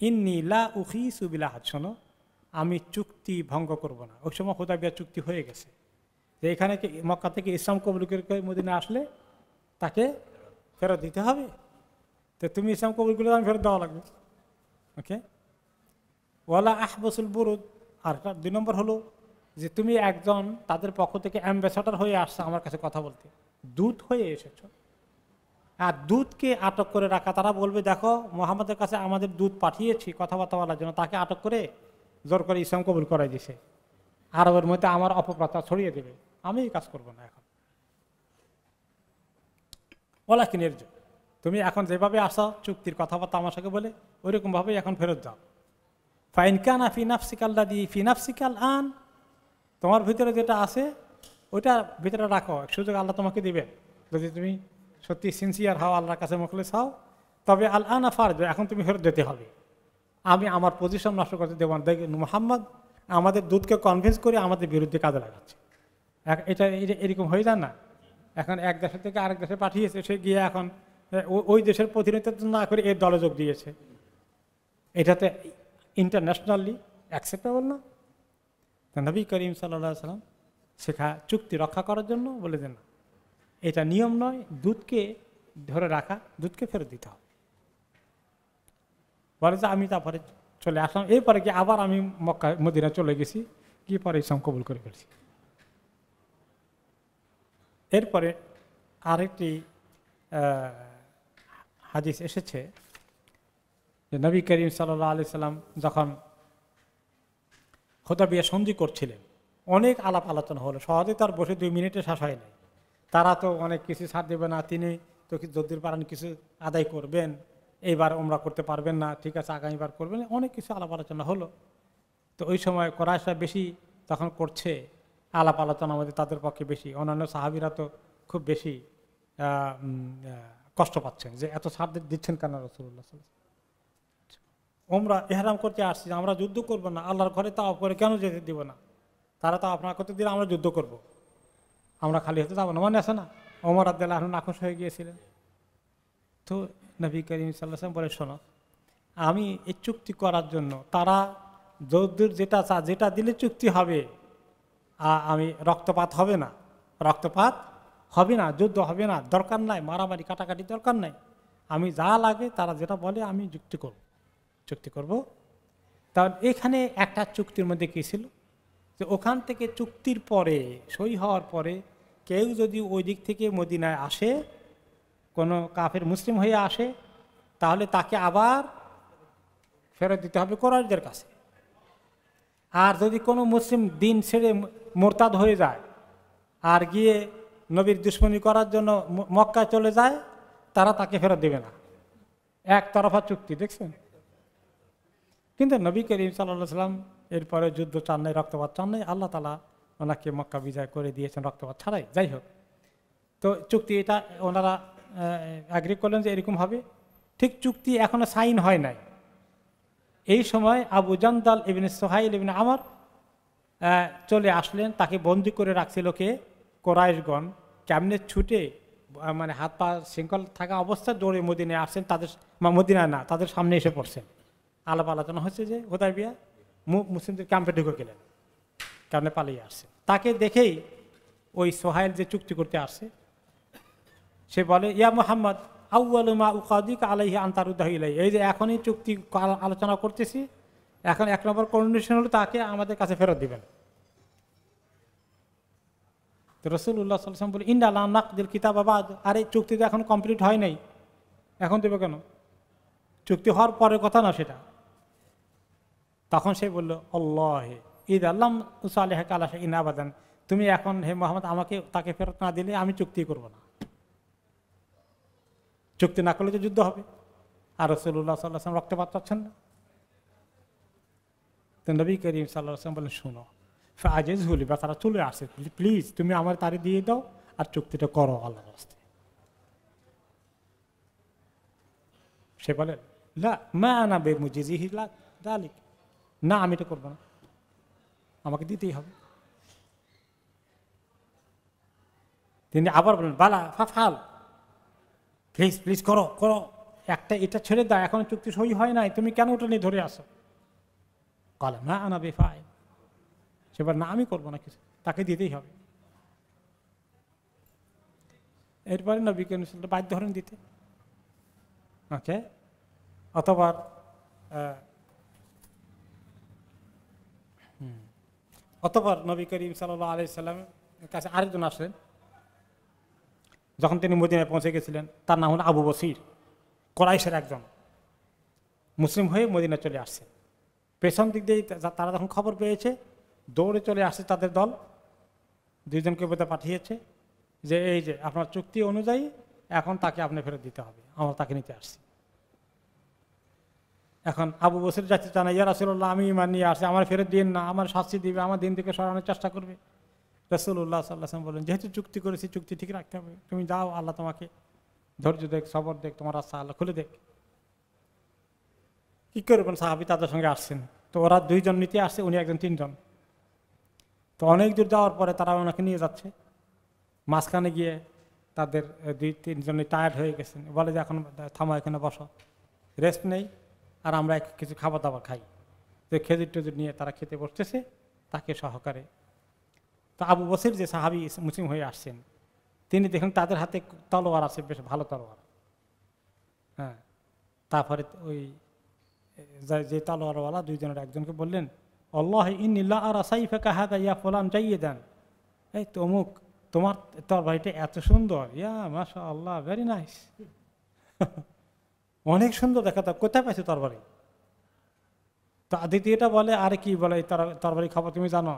ইন্নী লা উখিসু বিল আহদ, শোনো আমি চুক্তি ভঙ্গ করব না। ওই সময় হুদায়বিয়া চুক্তি হয়ে গেছে যে এখানে মক্কা থেকে ইসলাম কবুল করে মদিনায় আসলে তাকে ফেরত দিতে হবে। তো তুমি ইসলাম কবুল করলে আমি ফেরত দেওয়া লাগবে। ওকে, ওয়ালা আহবাসুল বুরুদ। আর 2 নম্বর হলো যে তুমি একজন তাদের পক্ষ থেকে অ্যাম্বাসাডার হয়ে আসছো আমার কাছে কথা বলতে, দূত হয়ে এসেছো। আর দূতকে আটক করে রাখা, তারা বলবে দেখো মুহাম্মদের কাছে আমাদের দূত পাঠিয়েছি কথাবার্তা বলার জন্য, তাকে আটক করে জোর করে ইসলাম কবুল করাই দিছে, আরবের মধ্যে আমার অপপ্রচার ছড়িয়ে দেবে, আমি এই কাজ করবো না। এখন ওলা কিনের তুমি এখন যেভাবে আসো চুক্তির কথাবার্তা আমার সঙ্গে বলে ওইরকম ভাবেই এখন ফেরত যাও। ফাইনকানা ফিনাফসিকাল্লা দি ফিনাফসিকাল আন, তোমার ভিতরে যেটা আছে ওইটা ভিতরে রাখো, সুযোগ আল্লাহ তোমাকে দিবেন যদি তুমি সত্যি সিনসিয়ার হও, আল্লাহর কাছে মুখলেস হও, তবে আল আনা ফারজ, এখন তুমি ফেরত যেতে হবে। আমি আমার পজিশন নষ্ট করতে দেবো না। দেখুন মুহাম্মদ আমাদের দূতকে কনভিন্স করে আমাদের বিরুদ্ধে কাজে লাগাচ্ছে। এটা এরকম হয়ে যায় না। এখন এক দেশের থেকে আরেক দেশে পাঠিয়েছে, সে গিয়ে এখন ওই দেশের প্রতিনিধিত্ব না করে এর দলে যোগ দিয়েছে, এটাতে ইন্টারন্যাশনালি অ্যাকসেপ্টেবল না। নবী করিম সাল্লাল্লাহু আলাইহি ওয়াসাল্লাম শেখা চুক্তি রক্ষা করার জন্য বলে দেন না, এটা নিয়ম নয়, দূতকে ধরে রাখা, দূতকে ফেরত দিতে হবে। বলে যে আমি তারপরে চলে আসলাম, এরপরে কি আবার আমি মক্কা মদিনা চলে গেছি, কি পরে ইসলাম কবুল করে ফেলছি। এরপরে আরেকটি হাদিস এসেছে যে নবী করিম সাল্লাল্লাহু আলাইহি সাল্লাম যখন হুদায়বিয়া সন্ধি করছিলেন, অনেক আলাপ আলোচনা হলো, সহজে তার বসে 2 মিনিটে শেষ হয় নাই। তারা তো অনেক কিছু ছাড় দেবে না, তিনি তো যদি পারেন কিছু আদায় করবেন, এইবার ওমরা করতে পারবেন না, ঠিক আছে আগামীবার করবেন, অনেক কিছু আলাপ আলোচনা হলো। তো ওই সময় কুরাইশরা বেশি তখন করছে আলাপ আলোচনা, আমাদের তাদের পক্ষে বেশি, অন্যান্য সাহাবীরা তো খুব বেশি কষ্ট পাচ্ছেন যে এত ছাড় দিচ্ছেন কেন রাসূলুল্লাহ সাল্লাল্লাহু আলাইহি ওয়াসাল্লাম, ওমরা ইহরাম করতে আসছি, আমরা যুদ্ধ করবো না, আল্লাহর ঘরে তাওয়াফ করে কেন যেতে দিব না, তারা তো আপনার করতে দিলে আমরা যুদ্ধ করব, আমরা খালি হতে যাবো না, মানে আছে না। ওমর রাদিয়াল্লাহু আনহু নাখোশ হয়ে গিয়েছিলেন। তো নবী করিম সাল্লাল্লাহু আলাইহি ওয়াসাল্লাম বলে শোনো, আমি এই চুক্তি করার জন্য তারা যদ্দূর যেটা দিলে চুক্তি হবে, আমি রক্তপাত হবে না, যুদ্ধ হবে না, দরকার নাই, মারামারি কাটাকাটি দরকার নাই, আমি যা লাগে তারা যেটা বলে আমি চুক্তি করব। তাহলে এখানে একটা চুক্তির মধ্যে কী ছিল, যে ওখান থেকে চুক্তির পরে সই হওয়ার পরে কেউ যদি ওই দিক থেকে মদিনায় আসে, কোনো কাফের মুসলিম হয়ে আসে, তাহলে তাকে আবার ফেরত দিতে হবে কুরাইশদের কাছে। আর যদি কোনো মুসলিম দিন ছেড়ে মোরতাদ হয়ে যায় আর গিয়ে নবীর দুশমনি করার জন্য মক্কায় চলে যায়, তারা তাকে ফেরত দেবে না। একতরফা চুক্তি, দেখছেন? কিন্তু নবী করিম সাল্লাল্লাহু সাল্লাম এরপরে যুদ্ধ চান নাই, রক্তপাত চান নাই, আল্লাহ তাআলা ওনাকে মক্কা বিজয় করে দিয়েছেন রক্তপাত ছাড়াই। যাই হোক, তো চুক্তি এটা ওনারা অ্যাগ্রি করলেন যে এরকম হবে। ঠিক চুক্তি এখনো সাইন হয় নাই। এই সময় আবু জান্দাল ইবনে সুহাইল ইবনে আমর চলে আসলেন, তাকে বন্দি করে রাখছিল কে? কুরাইশগণ। কেমনে ছুটে, মানে হাত পা শৃঙ্খল থাকা অবস্থায় দৌড়ে মদিনায় আসছেন, তাদের মদিনায় না, তাদের সামনে এসে পড়ছেন। আলাপ আলোচনা হচ্ছে যে হুদায়বিয়া, মুসলিমদের ক্যাম্পে ঢুকে গেলেন, কেমনে পালিয়ে আসছে। তাকে দেখেই ওই সোহাইল যে চুক্তি করতে আসছে, সে বলে, ইয়া মুহাম্মদ আউয়ালু মা উকাদিকা আলাইহি আন তারুদ্দাহু ইলাইহি, এই যে এখনই চুক্তি আলোচনা করতেছি, এখন 1 নম্বর কন্ডিশন হলো তাকে আমাদের কাছে ফেরত দিবেন। তো রাসূলুল্লাহ সাল্লাল্লাহু আলাইহি ওয়াসাল্লাম বলে, ইন্না লা নাকদিল কিতাব বাদ, আরে চুক্তি তো এখন কমপ্লিট হয় নাই, এখন দেবে কেন? চুক্তি হওয়ার পরের কথা না সেটা। তখন সে বলল, আল্লাহে ঈদ আল্লাহ উসালিহাকা আলা শাইইন আবাদান, তুমি এখন হে মুহাম্মদ আমাকে তাকে ফেরত না দিলে আমি চুক্তি করব না। চুক্তি না করলে তো যুদ্ধ হবে, আর রাসূলুল্লাহ সাল্লাল্লাহু আলাইহি ওয়াসাল্লাম রক্তপাত চাচ্ছেন না। তো নবী করিম সাল্লাল্লাহু আলাইহি ওয়াসাল্লাম বলেন, শোনো, ফাআজিজহু লি, বা তারা চলে আসে, প্লিজ তুমি আমার তারে দিয়ে দাও আর চুক্তিটা করো আল্লাহর রাস্তায়। সে বলে, লা মা আনা বিমুজিজিহি লাক যালিক, না আমি এটা করবো না, আমাকে দিতেই হবে। তিনি আবার বলেন, বালা ফাফাল, প্লিজ প্লিজ করো করো, একটা এটা ছেড়ে দাও, এখন চুক্তি সই হয় নাই, তুমি কেন ওটা নিয়ে ধরে আসো? কালা মা আনা বেফাইল, সেবার না আমি করবো না কিছু, তাকে দিতেই হবে। এরপরে নবী করিম সাল্লাল্লাহু আলাইহি ওয়াসাল্লাম বাধ্য হলেন দিতে। ওকে, অতঃপর নবী করিম সাল্লাল্লাহু আলাইহি সাল্লামের কাছে আরেকজন আসলেন। যখন তিনি মদিনায় পৌঁছে গেছিলেন, তার নাম হলো আবু বসির, কুরাইশের একজন, মুসলিম হয়ে মদিনায় চলে আসছে। পেছন দিক দিয়ে তারা যখন খবর পেয়েছে, দৌড়ে চলে আসছে তাদের দল, 2 জনকে বোধহয় পাঠিয়েছে যে এই যে আপনার চুক্তি অনুযায়ী এখন তাকে আপনি ফেরত দিতে হবে, আমরা তাকে নিতে আসছি। এখন আবু বসির যাচ্ছে জানা, ইয়া রাসূলুল্লাহ আমি ঈমান নিয়ে আসছি, আমার ফেরত দিন না, আমার শাস্তি দিবে, আমার দিন থেকে সরানোর চেষ্টা করবে। রাসূলুল্লাহ সাল্লাল্লাহু আলাইহি ওয়াসাল্লাম বলেন, যেহেতু চুক্তি করেছি চুক্তি ঠিক রাখতে হবে, তুমি যাও, আল্লাহ তোমাকে ধৈর্য দেখ, সবর দেখ, তোমার রাস্তা আল্লাহ খুলে দেখ। কি করবেন, সাহাবী তাদের সঙ্গে আসছেন, তো ওরা 2 জন নিতে আসছে, উনি একজন 3 জন। তো অনেক দূর যাওয়ার পরে তারা ওনাকে নিয়ে যাচ্ছে, মাঝখানে গিয়ে তাদের 2-3 জনই টায়ার্ড হয়ে গেছেন, বলে যে এখন থামো, এখানে বসো, রেস্ট নেই, আর আমরা কিছু খাবার দাবার খাই। তো খেজুর টেজুর নিয়ে তারা খেতে বসতেছে তাকে সহকারে। তো আবু বসির যে সাহাবী মুসলিম হয়ে আসছেন, তিনি দেখুন তাদের হাতে তলোয়ার আছে, বেশ ভালো তলোয়ার। হ্যাঁ, তারপরে ওই যে তলোয়ারওয়ালা 2 জনের একজনকে বললেন, আল্লাহ ইন্নী লা আরা সাইফাকা হাযা ইয়া ফুলান জাইয়িদান, এই তো অমুক, তোমার তরবারিটা এত সুন্দর, ইয়া মাশাআল্লাহ, ভেরি নাইস, অনেক সুন্দর দেখা, তো কোথায় পাইছো তরবারি? তো দ্বিতীয়টা বলে, আরে কি বলে, এই তরবারি খবর তুমি জানো?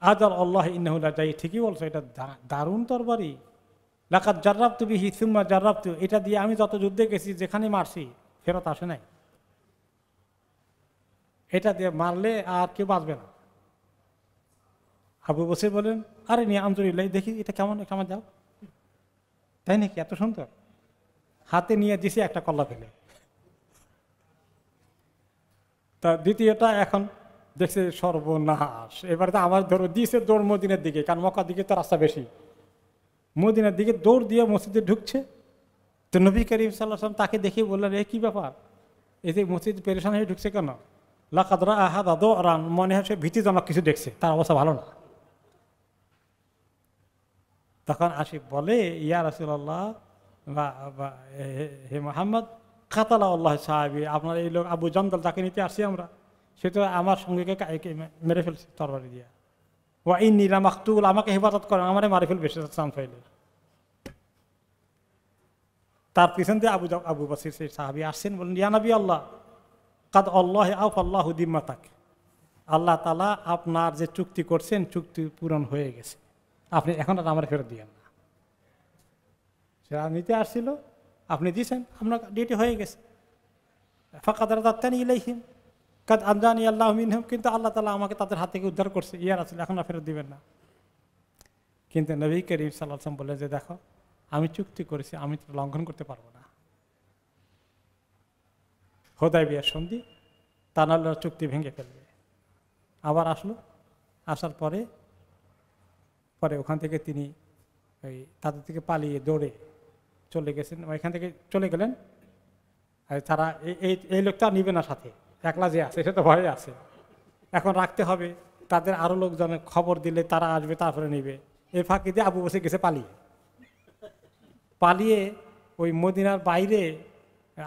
আজাল আল্লাহ ইন্নাহু লা জাইয়িদ, ঠিকই বলছো, এটা দারুণ তরবারি, লাকাদ জাররাবতু বিহি সুম্মা জাররাবতু, এটা দিয়ে আমি যত যুদ্ধে গেছি যেখানে মারছি ফেরত আসে নাই, এটা দিয়ে মারলে আর কেউ বাঁচবে না। আবু বসির বলেন, আরে নিয়ে আলহামদুলিল্লাহ, দেখি এটা কেমন, কেমন যাও, তাই নাকি, এত সুন্দর, হাতে নিয়ে দিছি, একটা কল্লা ফেলে। তা দ্বিতীয়টা এখন দেখছে সর্বনাশ, এবারে তো আমার ধরো দিয়েছে দৌড় মদিনার দিকে, কারণ মক্কার দিকে তো রাস্তা বেশি, মদিনার দিকে দৌড় দিয়ে মসজিদে ঢুকছে। তো নবী করিম সাল্লাল্লাহু আলাইহি ওয়াসাল্লাম তাকে দেখে বললেন, এ কি ব্যাপার, এই যে মসজিদ পেরেশান হয়ে ঢুকছে কেন? লাকাদ রাআ হাযা দুরান, মনে হয় সে ভীতিজনক কিছু দেখছে, তার অবস্থা ভালো না। তখন আসি বলে, ইয়া রাসূলুল্লাহ হে মোহাম্মদ খাতালা আল্লাহ সাহাবি, আপনার এই লোক আবু জন্দল যাকে নিতে আসছি আমরা, সে তো আমার সঙ্গে মেরে ফেলছে তরবারি দিয়া। ওয়া ইন্নী লামাকতুল, আমাকে হেফাজত করেন, আমারে মারে ফেলবে সে চান্স পাইলে। তার পিছন দিয়ে আবু বসির সেই সাহাবি আসছেন, বলেন ইয়া নবী আল্লাহ কাদ আল্লাহ আউফ আল্লাহু দিম্মাতাক, আল্লাহ তাআলা আপনার যে চুক্তি করছেন চুক্তি পূরণ হয়ে গেছে, আপনি এখন আর আমার ফেরত দিয়েন না। সে নিতে আসছিল, আপনি দিয়েছেন, আপনার ডিউটি হয়ে গেছে। ফাকাদ রাদাতানি ইলাইহিম কাদ আনজানি আল্লাহু মিনহুম, কিন্তু আল্লাহ তাআলা আমাকে তাদের হাত থেকে উদ্ধার করছে, ইয়া রাসূল এখন আর ফেরত দিবেন না। কিন্তু নবী করিম সাল্লাল্লাহু আলাইহি ওয়াসাল্লাম বললেন যে দেখো আমি চুক্তি করেছি, আমি তো লঙ্ঘন করতে পারবো না। হুদায়বিয়ার সন্ধি, তা নাহলে চুক্তি ভেঙে ফেলবে। আবার আসলো, আসার পরে ওখান থেকে তিনি ওই তাদের থেকে পালিয়ে দৌড়ে চলে গেছেন, ওইখান থেকে চলে গেলেন। তারা এই লোকটা নিবে না সাথে, একলা যে আছে সে তো ভয়ে আছে, এখন রাখতে হবে। তাদের আরো লোকজনে খবর দিলে তারা আসবে, তারপরে নিবে। এই ফাঁকি দিয়ে আবু বসে গেছে পালিয়ে ওই মদিনার বাইরে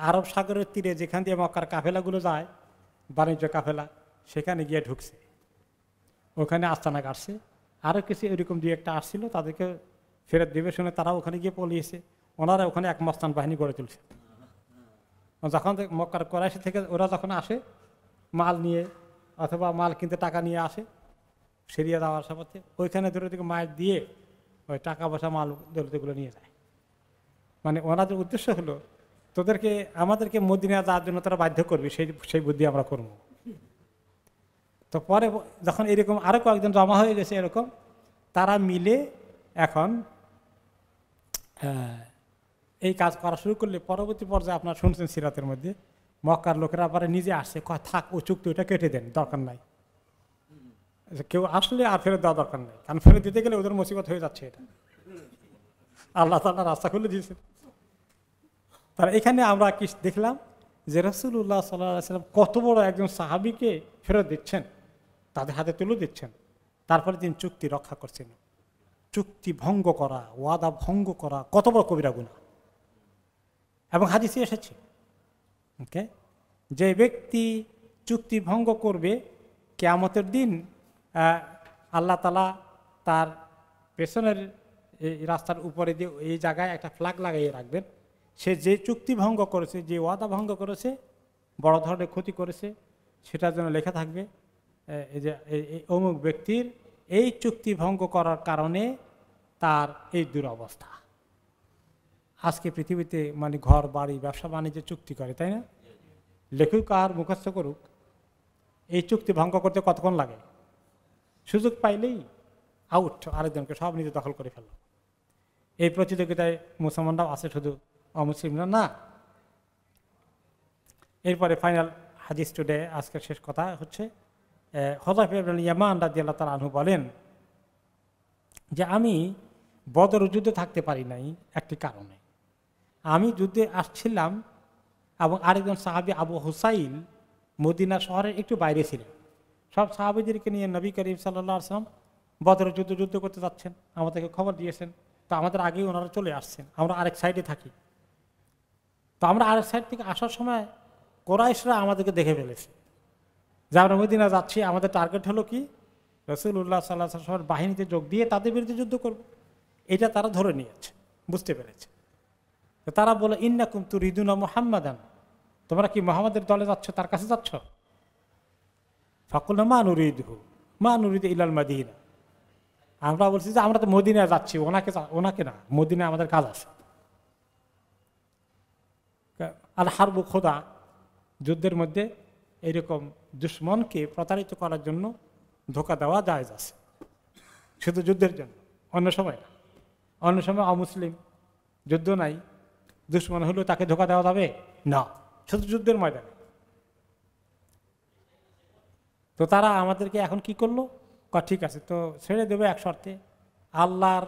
আরব সাগরের তীরে যেখান দিয়ে মক্কার কাফেলাগুলো যায়, বাণিজ্য কাফেলা, সেখানে গিয়ে ঢুকছে। ওখানে আস্তানা কাটছে। আরও কিছু এরকম দুই একটা আসছিল, তাদেরকে ফেরত দেবে শুনে তারা ওখানে গিয়ে পলিয়েছে। ওনারা ওখানে এক মস্তান বাহিনী গড়ে তুলছে। যখন মক্কার কোরাইশ থেকে ওরা যখন আসে মাল নিয়ে, অথবা মাল কিনতে টাকা নিয়ে আসে সিরিয়া যাওয়ার সাথে, ওইখানে ধরে থেকে মাল দিয়ে ওই টাকা পয়সা মাল দৌলতগুলো নিয়ে যায়। মানে ওনাদের উদ্দেশ্য হলো আমাদেরকে মদিনা যাওয়ার জন্য তারা বাধ্য করবে, সেই বুদ্ধি আমরা করব। তো পরে যখন এরকম আরো কয়েকজন জমা হয়ে গেছে এরকম, তারা মিলে এখন এই কাজ করা শুরু করলে পরবর্তী পর্যায়ে আপনারা শুনছেন সিরাতের মধ্যে মক্কার লোকেরা আবার নিজে আসছে, থাক ও চুক্তি ওটা কেটে দেন, দরকার নাই। কেউ আসলে আর ফেরত দেওয়া দরকার নেই, কারণ ফেরত দিতে গেলে ওদের মুসিবত হয়ে যাচ্ছে। এটা আল্লাহ তাআলা রাস্তা খুলে দিয়েছেন। তার এখানে আমরা কি দেখলাম যে রাসূলুল্লাহ সাল্লাল্লাহু আলাইহি ওয়াসাল্লাম কত বড় একজন সাহাবীকে ফেরত দিচ্ছেন, তাদের হাতে তুলে দিচ্ছেন, তারপরে তিনি চুক্তি রক্ষা করছেন। চুক্তি ভঙ্গ করা, ওয়াদা ভঙ্গ করা কত বড় কবিরা গুনাহ। এবং হাদিসে এসেছে ওকে, যে ব্যক্তি চুক্তি ভঙ্গ করবে কিয়ামতের দিন আল্লাহ তাআলা তার পেছনের এই রাস্তার উপরে দিয়ে এই জায়গায় একটা ফ্ল্যাগ লাগাইয়ে রাখবেন। সে যে চুক্তি ভঙ্গ করেছে, যে ওয়াদা ভঙ্গ করেছে, বড় ধরনের ক্ষতি করেছে, সেটার জন্য লেখা থাকবে এই যে অমুক ব্যক্তির এই চুক্তি ভঙ্গ করার কারণে তার এই দুরবস্থা। আজকে পৃথিবীতে মানে ঘর বাড়ি ব্যবসা বাণিজ্য চুক্তি করে, তাই না? লেখুক আর মুখস্থ করুক, এই চুক্তি ভঙ্গ করতে কতক্ষণ লাগে? সুযোগ পাইলেই আউট, আরেকজনকে সব নিজে দখল করে ফেলল। এই প্রতিযোগিতায় মুসলমানরাও আছে, শুধু অমুসলিমরা না। এরপরে ফাইনাল হাদিস টুডে, আজকের শেষ কথা হচ্ছে হুযায়ফা ইবনে ইয়ামান রাদিয়াল্লাহু তাআলা আনহু বলেন যে আমি বদর যুদ্ধে থাকতে পারি নাই একটি কারণে। আমি যুদ্ধে আসছিলাম এবং আরেকজন সাহাবী আবু হুসাইল মদিনা শহরের একটু বাইরে ছিলেন। সব সাহাবীদেরকে নিয়ে নবী করিম সাল্লাল্লাহু আলাইহি ওয়াসাল্লাম বদর যুদ্ধ করতে যাচ্ছেন, আমাদেরকে খবর দিয়েছেন। তো আমাদের আগেই ওনারা চলে আসছেন, আমরা আরেক সাইডে থাকি। তো আমরা আরেক সাইড থেকে আসার সময় কুরাইশরা আমাদেরকে দেখে ফেলেছে যে আমরা মদিনা যাচ্ছি। আমাদের টার্গেট হলো কি? রাসূলুল্লাহ সাল্লাল্লাহু আলাইহি ওয়াসাল্লামের বাহিনীতে যোগ দিয়ে তাদের বিরুদ্ধে যুদ্ধ করব, এটা তারা ধরে নিয়েছে, বুঝতে পেরেছে। তো তারা বলে ইন্নাকুম তুরিদুনা মুহাম্মাদান, তোমরা কি মুহাম্মাদের দলে যাচ্ছ, তার কাছে যাচ্ছ? ফাকুলনা মা নুরিদু ইলাল মাদিনা, আমরা বলছি যে আমরা তো মদিনায় যাচ্ছি, ওনাকে না, মদিনায় আমাদের কাজ আছে। আল হারবু খোদা, যুদ্ধের মধ্যে এরকম দুশমনকে প্রতারিত করার জন্য ধোঁকা দেওয়া জায়েজ আছে, শুধু যুদ্ধের জন্য, অন্য সময় না। অন্য সময় অমুসলিম, যুদ্ধ নাই, দুশমন হলেও তাকে ধোঁকা দেওয়া যাবে না, শুধু যুদ্ধের ময়দানে। তো তারা আমাদেরকে এখন কি করলো? ঠিক আছে, তো ছেড়ে দেবে এক শর্তে, আল্লাহর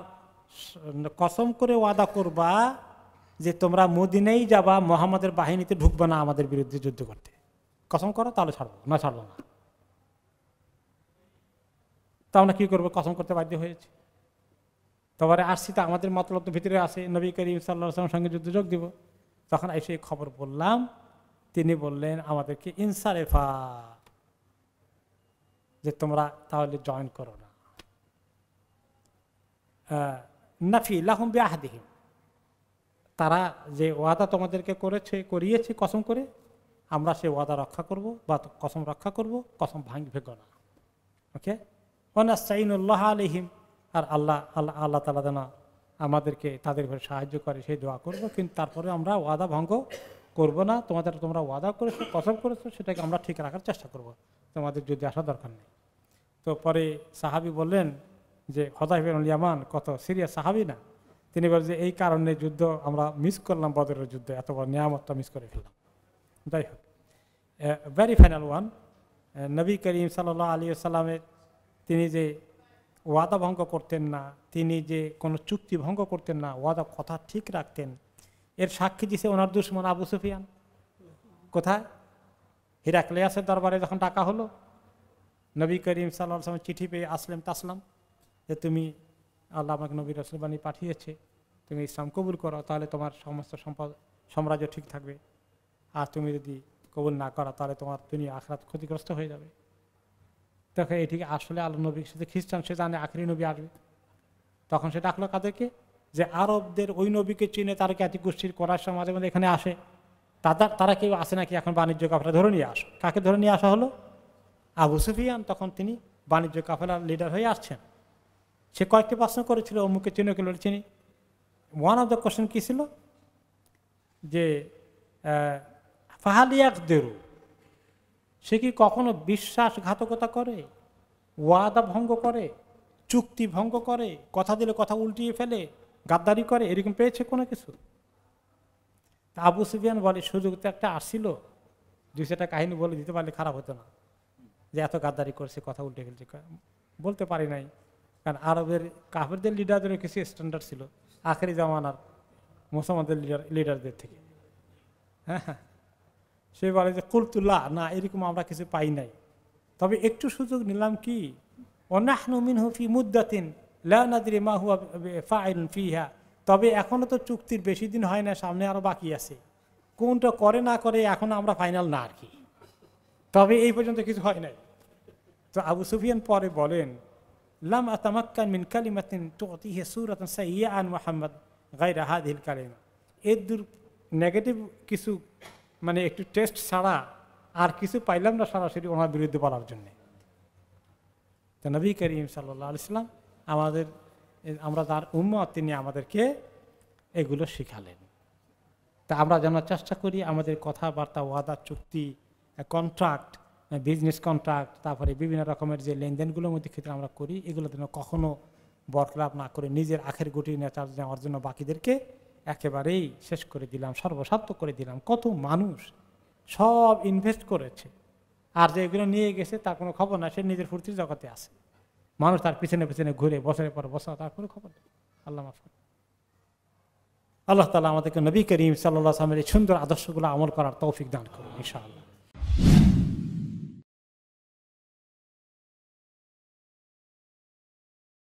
কসম করে ওয়াদা করবা যে তোমরা মদিনায় যাবা, মুহাম্মাদের বাহিনীতে ঢুকবা না আমাদের বিরুদ্ধে যুদ্ধ করতে। কসম করো, তাহলে ছাড়বো না, ছাড়বো না। তা আমরা কি করবো? কসম করতে বাধ্য হয়েছে। তারপরে আসছি তো আমাদের মতলব তো ভিতরে আছে, নবী করিম সাল্লাল্লাহু আলাইহি ওয়াসাল্লামের সঙ্গে যুদ্ধ যোগ দিব। তখন এসে খবর বললাম, তিনি বললেন আমাদেরকে ইনসারেফা, যে তোমরা তাহলে জয়েন করো না। নাফি লাহুম বিআহদিহিম, তারা যে ওয়াদা তোমাদেরকে করিয়েছে কসম করে, আমরা সেই ওয়াদা রক্ষা করব বা কসম রক্ষা করব, কসম ভাঙবে না। ওকে, ওয়ানাস্তাইনুল্লাহ আলাইহিম, আর আল্লাহ তাআলা যেন আমাদেরকে তাদের উপর সাহায্য করে সেই দোয়া করব, কিন্তু তারপরে আমরা ওয়াদা ভঙ্গ করব না। তোমরা ওয়াদা করেছো, কসম করেছো, সেটাকে আমরা ঠিক রাখার চেষ্টা করব, তোমাদের যুদ্ধে আসা দরকার নেই। তো পরে সাহাবী বললেন যে হুযায়ফা ইবনুল ইয়ামান কত সিরিয়াস সাহাবী না, তিনি বলেন যে এই কারণে যুদ্ধ আমরা মিস করলাম, বদরের যুদ্ধে এত বড় নিয়ামতটা মিস করে ফেললাম। যাই হোক, very final one, Nabi Karim সাল্লাল্লাহু আলাইহি ওয়াসাল্লামের তিনি যে ওয়াদা ভঙ্গ করতেন না, তিনি যে কোনো চুক্তি ভঙ্গ করতেন না, ওয়াদা কথা ঠিক রাখতেন, এর সাক্ষী দিছে ওনার দুশমন আবু সুফিয়ান। কোথায়? হিরাক্লিয়াসের দরবারে যখন ডাকা হলো, নবী করিম সাল্লাল্লাহু আলাইহি ওয়াসাল্লাম চিঠি পেয়ে আসলাম তাসলাম, যে তুমি আল্লাহ আমাকে নবী রাসূল বানিয়ে পাঠিয়েছে, তুমি ইসলাম কবুল করো, তাহলে তোমার সমস্ত সাম্রাজ্য ঠিক থাকবে, আর তুমি যদি কবুল না করো তাহলে তোমার দুনিয়া আখিরাত ক্ষতিগ্রস্ত হয়ে যাবে। তখন এটিকে আসলে আল্লাহ নবীর সাথে খ্রিস্টান, সে জানে আখেরি নবী আসবে। তখন সে ডাকলো কাদেরকে? যে আরবদের ওই নবীকে চিনে, তার খ্যাতি গোষ্ঠীর করার মাঝে মাঝে এখানে আসে, তারা কেউ আসে নাকি এখন বাণিজ্য কাফেলা ধরে নিয়ে আসো। কাকে ধরে নিয়ে আসা হলো? আবু সুফিয়ান। তখন তিনি বাণিজ্য কাফেলার লিডার হয়ে আসছেন। সে কয়েকটি প্রশ্ন করেছিল, অমুকে চিনে কে চিনি। ওয়ান অফ দ্য কোশ্চেন কী ছিল? যে ফাহালিয়াকদেরু, সে কি কখনো বিশ্বাসঘাতকতা করে, ওয়াদা ভঙ্গ করে, চুক্তি ভঙ্গ করে, কথা দিলে কথা উল্টিয়ে ফেলে, গাদ্দারি করে, এরকম পেয়েছে কোনো কিছু? আবু সুফিয়ান বলে সুযোগ তো একটা আসছিল, দুই সেটা কাহিনী বলে দিতে পারলে খারাপ হতো না, যে এত গাদ্দারি করছে, কথা উল্টে ফেলছে। বলতে পারি নাই, কারণ আরবের কাফেরদের লিডারদের কিছু স্ট্যান্ডার্ড ছিল আখেরি জামানার মুসলমানদের লিডারদের থেকে। হ্যাঁ, সে বলে যে কুলতুল্লাহ, না এরকম আমরা কিছু পাই নাই, তবে একটু সুযোগ নিলাম। কি ওয়ানাহনু মিনহু ফি মুদ্দাতিন লা নাদরি মা হুয়া ফাইলুন ফিহা, তবে এখনো তো চুক্তির বেশি দিন হয় না, সামনে আরো বাকি আছে, কোনটা করে না করে এখন আমরা ফাইনাল না আর কি, তবে এই পর্যন্ত কিছু হয় নাই। তো আবু সুফিয়ান পরে বলেন, লাম আতামাক্কান মিন কালিমাতিন তুতিহি সূরাতান সাইয়্যাআন মুহাম্মদ গায়রা হাযিহিল কালিমা, এর নেগেটিভ কিছু মানে একটু টেস্ট ছাড়া আর কিছু পাইলাম না সরাসরি ওনার বিরুদ্ধে বলার জন্যে। তো নবী করিম সাল্লাল্লাহু আলাইহি ওয়াসাল্লাম আমরা তার উম্মত, তিনি আমাদেরকে এগুলো শিখালেন। তা আমরা যেন চেষ্টা করি আমাদের কথাবার্তা, ওয়াদা, চুক্তি, কন্ট্রাক্ট, বিজনেস কন্ট্রাক্ট, তারপরে বিভিন্ন রকমের যে লেনদেনগুলোর মধ্যে ক্ষেত্রে আমরা করি, এগুলো যেন কখনো বরখলাপ না করে নিজের আখের গুটি নেতা নেওয়ার জন্য বাকিদেরকে একেবারেই শেষ করে দিলাম, সর্বস্বার্থ করে দিলাম। কত মানুষ সব ইনভেস্ট করেছে, আর যে এগুলো নিয়ে গেছে তার কোনো খবর না, সে নিজের ফুর্তির জগতে আছে, মানুষ তার পিছনে পিছনে ঘুরে বছরের পর বছর, তার কোনো খবর নেই। আল্লাহ মাফ করুন। আল্লাহ তাআলা আমাদেরকে নবী করিম সাল্লাল্লাহু আলাইহি ওয়াসাল্লামের এই সুন্দর আদর্শগুলো আমল করার তৌফিক দান করুন ইনশাআল্লাহ।